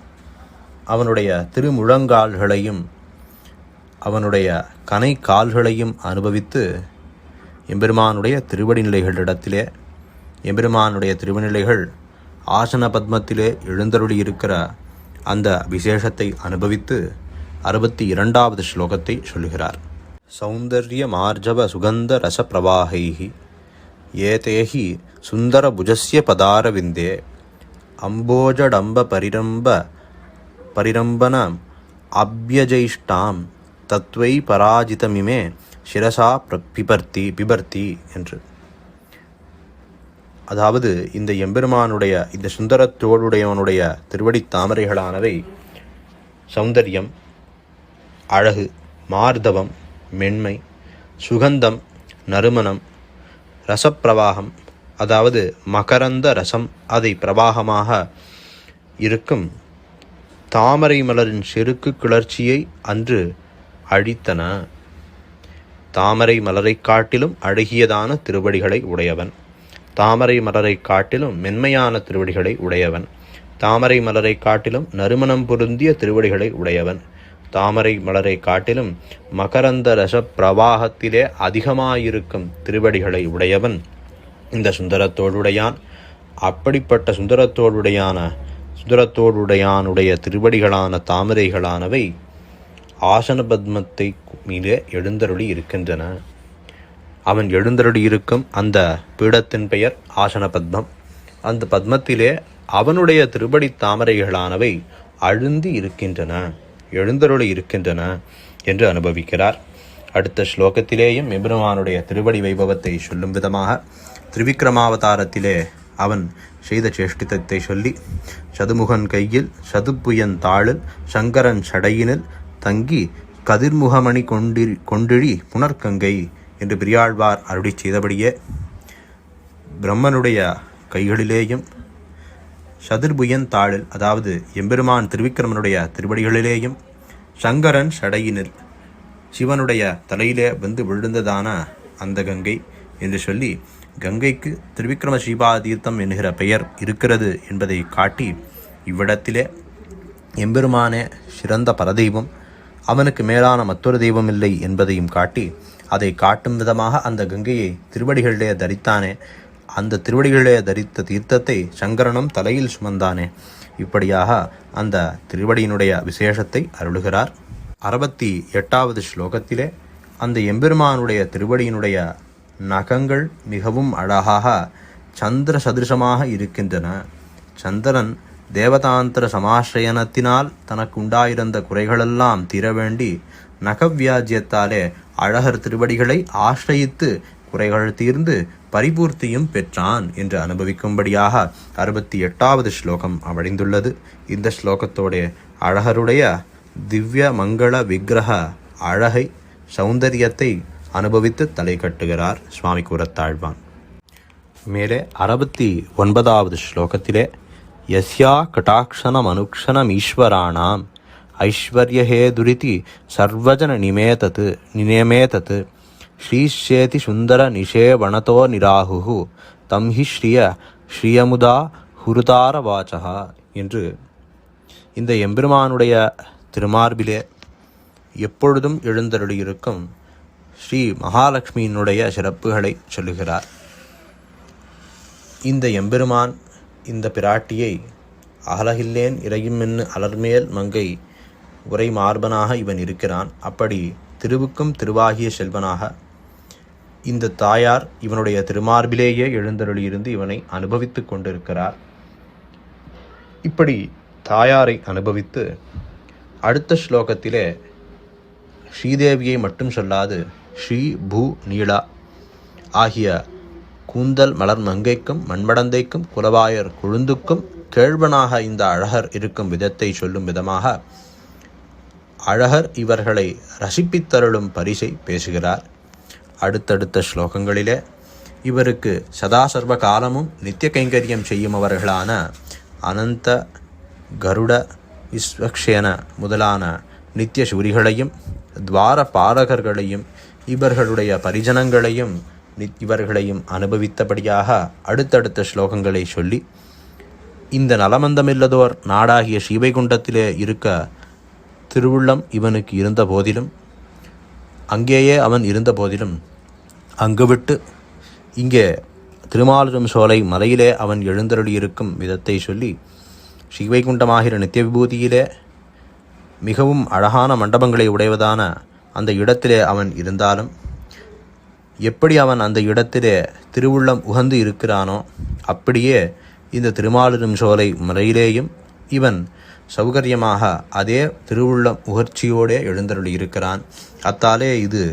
அவனுடைய திருமுழங்கால்களையும், அவனுடைய கனை கால்களையும் அனுபவித்து எம்பெருமானுடைய திருவடிநிலைகளிடத்திலே, எம்பெருமானுடைய திருவநிலைகள் ஆசன பத்மத்திலே எழுந்தருளியிருக்கிற அந்த விசேஷத்தை அனுபவித்து 62வது ஸ்லோகத்தை சொல்லுகிறார். சௌந்தர்ய மார்ஜவ சுகந்த ரச பிரவாகைஹி ஏதேஹி சுந்தர புஜஸ்ய பதாரவிந்தே அம்போஜடம்ப பரிரம்பன அப்யஜைஷ்டாம் தத்வை பராஜிதமிமே சிரசா பிபர்த்தி என்று. அதாவது இந்த எம்பெருமானுடைய இந்த சுந்தரத்தோடுடையவனுடைய திருவடி தாமரைகளானவை சௌந்தர்யம், அழகு, மார்தவம், மென்மை, சுகந்தம், நறுமணம், ரசப்பிரவாகம், அதாவது மகரந்த ரசம் அதை பிரவாகமாக இருக்கும் தாமரை மலரின் செருக்கு கிளர்ச்சியை அன்று அழித்தன. தாமரை மலரை காட்டிலும் அழகியதான திருவடிகளை உடையவன், தாமரை மலரை காட்டிலும் மென்மையான திருவடிகளை உடையவன், தாமரை மலரை காட்டிலும் நறுமணம் பொருந்திய திருவடிகளை உடையவன், தாமரை மலரை காட்டிலும் மகரந்த ரச பிரவாகத்திலே அதிகமாயிருக்கும் திருவடிகளை உடையவன் இந்த சுந்தரத்தோடுடையான். அப்படிப்பட்ட சுந்தரத்தோடுடையானுடைய திருவடிகளான தாமரைகளானவை ஆசன பத்மத்தை மீது எழுந்தருளி இருக்கின்றன. அவன் எழுந்தருளி இருக்கும் அந்த பீடத்தின் பெயர் ஆசன பத்மம். அந்த பத்மத்திலே அவனுடைய திருவடி தாமரைகளானவை அழுந்தி இருக்கின்றன, எழுந்தருளி இருக்கின்றன என்று அனுபவிக்கிறார். அடுத்த ஸ்லோகத்திலேயும் எம்பெருமானுடைய திருவடி வைபவத்தை சொல்லும் விதமாக திரிவிக்ரமாவதாரத்திலே அவன் செய்த சேஷ்டிதத்தை சொல்லி, சதுமுகன் கையில் சதுப்புயன் தாளில் சங்கரன் சடையினில் தங்கி கதிர்முகமணி கொண்டிழி புனர்கங்கை என்று பெரியாழ்வார் அருளி செய்தபடியே பிரம்மனுடைய கைகளிலேயும் சதுர்புயன் தாளில், அதாவது எம்பெருமான் திருவிக்கிரமனுடைய திருவடிகளிலேயும், சங்கரன் சடையினில் சிவனுடைய தலையிலே வந்து விழுந்ததான அந்த கங்கை என்று சொல்லி, கங்கைக்கு திருவிக்கிரம ஸ்ரீபாதீர்த்தம் என்கிற பெயர் இருக்கிறது என்பதை காட்டி, இவ்விடத்திலே எம்பெருமானே சிறந்த பரதெய்வம், அவனுக்கு மேலான மற்றொரு தெய்வம் இல்லை என்பதையும் காட்டி, அதை காட்டும் விதமாக அந்த கங்கையை திருவடிகளிலே தரித்தானே, அந்த திருவடிகளிலே தரித்த தீர்த்தத்தை சங்கரனும் தலையில் சுமந்தானே, இப்படியாக அந்த திருவடியினுடைய விசேஷத்தை அருளுகிறார். 68வது ஸ்லோகத்திலே அந்த எம்பெருமானுடைய திருவடியினுடைய நகங்கள் மிகவும் அழகாக சந்திர சதிருஷமாக இருக்கின்றன. சந்திரன் தேவதாந்திர சமாசிரயனத்தினால் தனக்கு உண்டாயிருந்த குறைகளெல்லாம் தீர வேண்டி நகவியாஜ்யத்தாலே அழகர் திருவடிகளை ஆசிரயித்து குறைகள் தீர்ந்து பரிபூர்த்தியும் பெற்றான் என்று அனுபவிக்கும்படியாக 68வது ஸ்லோகம் அமைந்துள்ளது. இந்த ஸ்லோகத்தோடைய அழகருடைய திவ்ய மங்கள விக்கிரக அழகை, சௌந்தரியத்தை அனுபவித்து தலை கட்டுகிறார் சுவாமி கூரத்தாழ்வான். மேலே 69வது ஸ்லோகத்திலே யஸ்யா கடாட்சணம் அனுக்ஷணம் ஈஸ்வராணாம் ஐஸ்வர்யஹேதுரிதி சர்வஜன நிநேமேதத் ஸ்ரீஷேதி சுந்தர நிஷேவணதோ நிராஹு தம் ஹி ஸ்ரீயமுதா ஹுருதார வாச்சா என்று இந்த எம்பெருமானுடைய திருமார்பிலே எப்பொழுதும் எழுந்தருளியிருக்கும் ஸ்ரீ மகாலட்சுமியினுடைய சிறப்புகளை சொல்லுகிறார். இந்த எம்பெருமான் இந்த பிராட்டியை அகலகில்லேன் இறையுமென்னு அலர்மேல் மங்கை உரை மார்பனாக இவன் இருக்கிறான். அப்படி திருவுக்கும் திருவாகிய செல்வனாக இந்த தாயார் இவனுடைய திருமார்பிலேயே எழுந்தருளியிருந்து இவனை அனுபவித்து கொண்டிருக்கிறார். இப்படி தாயாரை அனுபவித்து அடுத்த ஸ்லோகத்திலே ஸ்ரீதேவியை மட்டும் சொல்லாது ஸ்ரீ பூ நீளா ஆகிய கூந்தல் மலர் மங்கைக்கும் மண்மடந்தைக்கும் குலவாயர் கொழுந்துக்கும் கேழ்வனாக இந்த அழகர் இருக்கும் விதத்தை சொல்லும் விதமாக அழகர் இவர்களை ரசிப்பித்தருளும் பரிசை பேசுகிறார். அடுத்தடுத்த ஸ்லோகங்களிலே இவருக்கு சதா சர்வ காலமும் நித்திய கைங்கரியம் செய்யுமவர்களான அனந்த கருட விஸ்வக்ஷேன முதலான நித்திய சூரிகளையும் துவார பாலகர்களையும் இவர்களுடைய பரிஜனங்களையும் இவர்களையும் அனுபவித்தபடியாக அடுத்தடுத்த ஸ்லோகங்களை சொல்லி இந்த நலமந்தமில்லதோர் நாடாகிய ஸ்ரீவைகுண்டத்திலே இருக்க திருவுள்ளம் இவனுக்கு இருந்த போதிலும் அங்கேயே அவன் இருந்த போதிலும் அங்கு விட்டு இங்கே திருமாலிரும் சோலை மலையிலே அவன் எழுந்தருளியிருக்கும் விதத்தை சொல்லி ஸ்ரீவைகுண்டமாகிற நித்திய விபூதியிலே மிகவும் அழகான மண்டபங்களை உடையவதான அந்த இடத்திலே அவன் இருந்தாலும் எப்படி அவன் அந்த இடத்திலே திருவுள்ளம் உகந்து இருக்கிறானோ அப்படியே இந்த திருமாலிரும் சோலை மலையிலேயும் இவன் சௌகரியமாக அதே திருவுள்ளம் உகர்ச்சியோடே எழுந்தருளி இருக்கிறான். அத்தாலே இது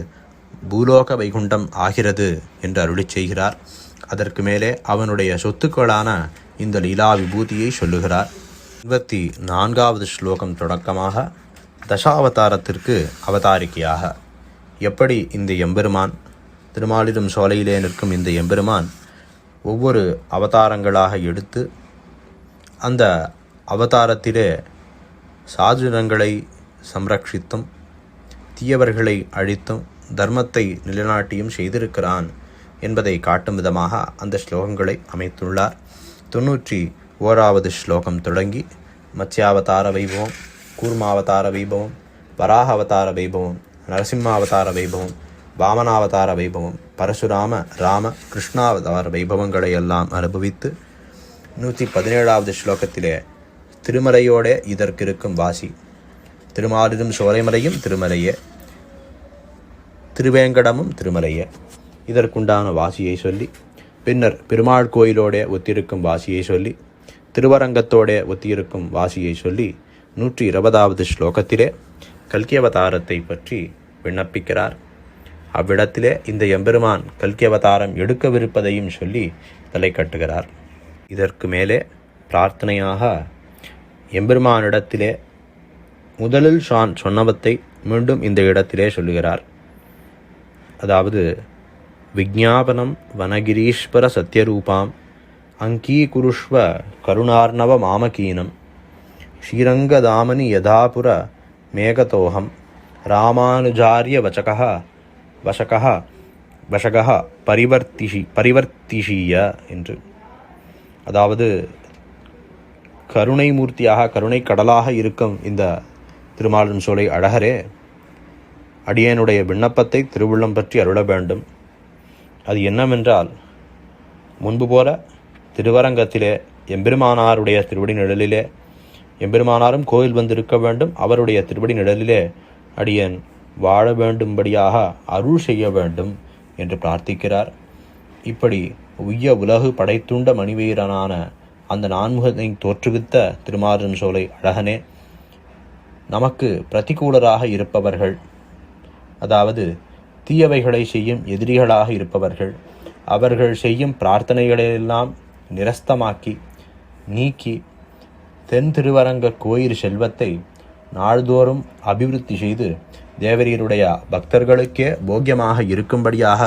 பூலோக வைகுண்டம் ஆகிறது என்று அருளி செய்கிறார். அதற்கு மேலே அவனுடைய சொத்துக்களான இந்த லீலா விபூதியை சொல்லுகிறார். 24வது ஸ்லோகம் தொடக்கமாக தசாவதாரத்திற்கு அவதாரிக்கையாக எப்படி இந்த எம்பெருமான் திருமாலிரும் சோலையிலே நிற்கும் இந்த எம்பெருமான் ஒவ்வொரு அவதாரங்களாக எடுத்து அந்த அவதாரத்திலே சாதுஜனங்களை சம்ரட்சித்தும் தீயவர்களை அழித்தும் தர்மத்தை நிலைநாட்டியும் செய்திருக்கிறான் என்பதை காட்டும் விதமாக அந்த ஸ்லோகங்களை அமைத்துள்ளார். 91வது ஸ்லோகம் தொடங்கி மத்ஸ்யாவதார வைபவம், கூர்மாவதார வைபவம், வராக அவதார வைபவம், நரசிம்மாவதார வைபவம், வாமனாவதார வைபவம், பரசுராம ராம கிருஷ்ணாவதார வைபவங்களை எல்லாம் அனுபவித்து 117வது ஸ்லோகத்திலே திருமலையோட இதற்கு இருக்கும் வாசி, திருமாலிரும் சோலைமலையும் திருமலையே, திருவேங்கடமும் திருமலையே இதற்குண்டான வாசியை சொல்லி பின்னர் பெருமாள் கோயிலோட ஒத்திருக்கும் வாசியை சொல்லி திருவரங்கத்தோட ஒத்தியிருக்கும் வாசியை சொல்லி 120வது ஸ்லோகத்திலே கல்கி அவதாரத்தை பற்றி விண்ணப்பிக்கிறார். அவ்விடத்திலே இந்த எம்பெருமான் கல்கி அவதாரம் எடுக்கவிருப்பதையும் சொல்லி தலை கட்டுகிறார். இதற்கு மேலே பிரார்த்தனையாக எம்பெருமானிடத்திலே முதலில் சொன்னவத்தை மீண்டும் இந்த இடத்திலே சொல்லுகிறார். அதாவது விஜ்ஞாபனம் வனகிரீஸ்வர சத்யரூபாம் அங்கீகுருஷ்வ கருணார்ணவ மாமகீனம் ஸ்ரீரங்கதாமனி யதாபுர மேகதோகம் ராமானுஜாரிய வசகா பரிவர்த்திஷீய என்று. அதாவது கருணை மூர்த்தியாக கருணை கடலாக இருக்கும் இந்த திருமாலிரும் சோலை அழகரே, அடியனுடைய விண்ணப்பத்தை திருவுள்ளம் பற்றி அருள வேண்டும். அது என்னவென்றால், முன்பு போல திருவரங்கத்திலே எம்பெருமானாருடைய திருவடி நிழலிலே எம்பெருமானாரும் கோயில் வந்திருக்க வேண்டும். அவருடைய திருவடி நிழலிலே அடியன் வாழ வேண்டும்படியாக அருள் செய்ய வேண்டும் என்று பிரார்த்திக்கிறார். இப்படி உய்ய உலகு படைத்துண்ட மணிவீரனான அந்த நான்முகனை தோற்றுவித்த திருமாலிரும் சோலை அழகனே, நமக்கு பிரதிகூலராக இருப்பவர்கள், அதாவது தீயவைகளை செய்யும் எதிரிகளாக இருப்பவர்கள், அவர்கள் செய்யும் பிரார்த்தனைகளெல்லாம் நிரஸ்தமாக்கி நீக்கி தென் திருவரங்க கோயில் செல்வத்தை நாள்தோறும் அபிவிருத்தி செய்து தேவரீருடைய பக்தர்களுக்கே போக்கியமாக இருக்கும்படியாக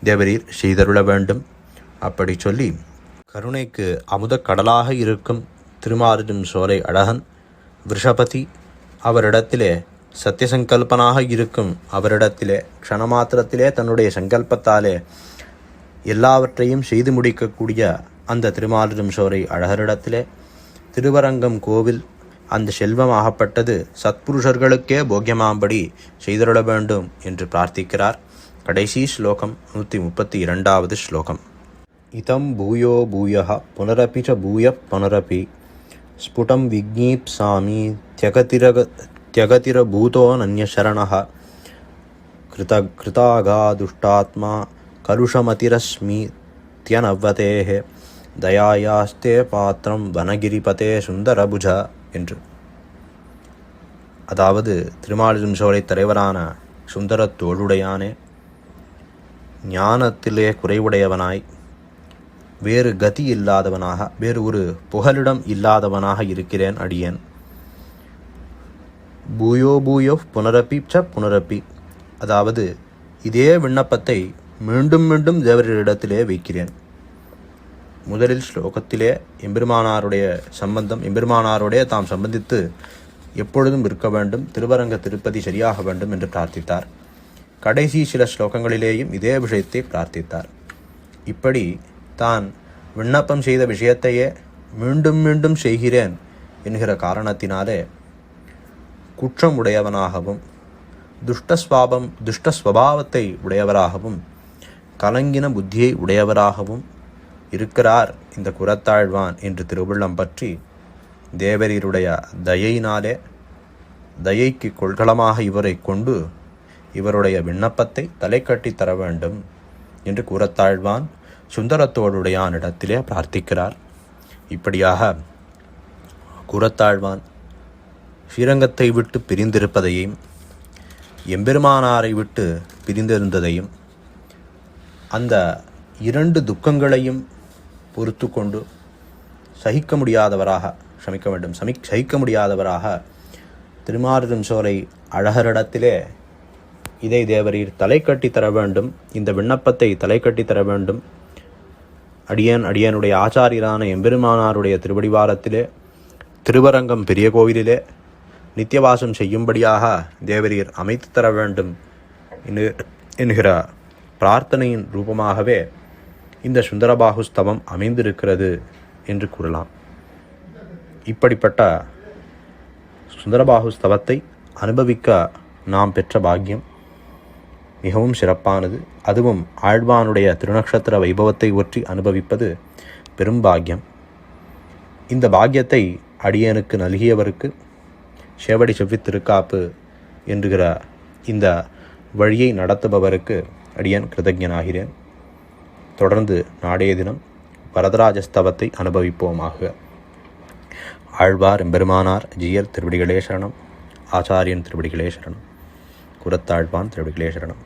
தேவரீர் செய்தருள வேண்டும். அப்படி சொல்லி கருணைக்கு அமுத கடலாக இருக்கும் திருமாலிரும் சோலை அழகன் விஷபதி, அவரிடத்திலே சத்தியசங்கல்பனாக இருக்கும் அவரிடத்திலே க்ஷணமாத்திரத்திலே தன்னுடைய சங்கல்பத்தாலே எல்லாவற்றையும் செய்து முடிக்கக்கூடிய அந்த திருமாலிரும் சோலை அழகரிடத்திலே திருவரங்கம் கோவில் அந்த செல்வமாகப்பட்டது சத்புருஷர்களுக்கே போக்கியமாம்படி செய்தருள வேண்டும் என்று பிரார்த்திக்கிறார். கடைசி ஸ்லோகம் 132வது ஸ்லோகம். இதம் பூயோ பூயः புனரபி ச பூயः புனரபி ஸ்புடம் விஜ்ஞீப்சாமி தியகதிரபூதோ நன்யசரணः கிருதாகாதுஷ்டாத்மா கலுஷமதிரஸ்மி தியனவதேஹ தயாயாஸ்தே பாத்திரம் வனகிரிபதே சுந்தரபுஜ என்று. அதாவது திருமாலிருஞ்சோலை தலைவரான சுந்தரத்தோளுடையானே, ஞானத்திலே குறைவுடையவனாய், வேறு கதி இல்லாதவனாக, வேறு ஒரு புகலிடம் இல்லாதவனாக இருக்கிறேன் அடியேன். பூயோ பூயோ புனரப்பி ச புனரப்பி, அதாவது இதே விண்ணப்பத்தை மீண்டும் மீண்டும் தேவரிடத்திலே வைக்கிறேன். முதலில் ஸ்லோகத்திலே எம்பெருமானாருடைய சம்பந்தம், எம்பெருமானாரோடைய தாம் சம்பந்தித்து எப்பொழுதும் இருக்க வேண்டும், திருவரங்க திருப்பதி சரியாக வேண்டும் என்று பிரார்த்தித்தார். கடைசி சில ஸ்லோகங்களிலேயும் இதே விஷயத்தை பிரார்த்தித்தார். இப்படி தான் விண்ணப்பம் செய்த விஷயத்தையே மீண்டும் மீண்டும் செய்கிறேன் என்கிற காரணத்தினாலே குற்றம் உடையவனாகவும் துஷ்டஸ்வபாவத்தை உடையவராகவும் கலங்கின புத்தியை உடையவராகவும் இருக்கிறார் இந்த குரத்தாழ்வான் என்று திருவுள்ளம் பற்றி தேவரீருடைய தயையினாலே, தயைக்கு கொள்கலமாக இவரை கொண்டு இவருடைய விண்ணப்பத்தை தலை கட்டி தர வேண்டும் என்று குரத்தாழ்வான் சுந்தரத்தோடுடையானிடத்திலே பிரார்த்திக்கிறார். இப்படியாக குரத்தாழ்வான் ஸ்ரீரங்கத்தை விட்டு பிரிந்திருப்பதையும் எம்பெருமானாரை விட்டு பிரிந்திருந்ததையும் அந்த இரண்டு துக்கங்களையும் பொறுத்து கொண்டு சகிக்க முடியாதவராக திருமாலிருஞ்சோலை அழகரிடத்திலே இதை தேவரீர் தலை கட்டி தர வேண்டும், இந்த விண்ணப்பத்தை தலை கட்டி தர வேண்டும், அடியனுடைய ஆச்சாரியரான எம்பெருமானாருடைய திருவடிவாரத்திலே திருவரங்கம் பெரிய கோவிலிலே நித்தியவாசம் செய்யும்படியாக தேவரீர் அமைத்து தர வேண்டும் என்கிற பிரார்த்தனையின் ரூபமாகவே இந்த சுந்தரபாகுஸ்தவம் அமைந்திருக்கிறது என்று கூறலாம். இப்படிப்பட்ட சுந்தரபாகுஸ்தவத்தை அனுபவிக்க நாம் பெற்ற பாக்கியம் மிகவும் சிறப்பானது. அதுவும் ஆழ்வானுடைய திருநக்ஷத்திர வைபவத்தை ஒற்றி அனுபவிப்பது பெரும் பாக்கியம். இந்த பாக்கியத்தை அடியனுக்கு நல்கியவருக்கு சேவடி செவ்வி திருக்காப்பு என்கிற இந்த வழியை நடத்துபவருக்கு அடியன் கிருதஜனாகிறேன். தொடர்ந்து நாளைய தினம் வரதராஜஸ்தவத்தை அனுபவிப்போமாக. ஆழ்வார் எம்பெருமானார் ஜீயர் திருவடிகளே சரணம். ஆச்சாரியன் திருவடிகளே சரணம். குரத்தாழ்வான் திருவடிகளே சரணம்.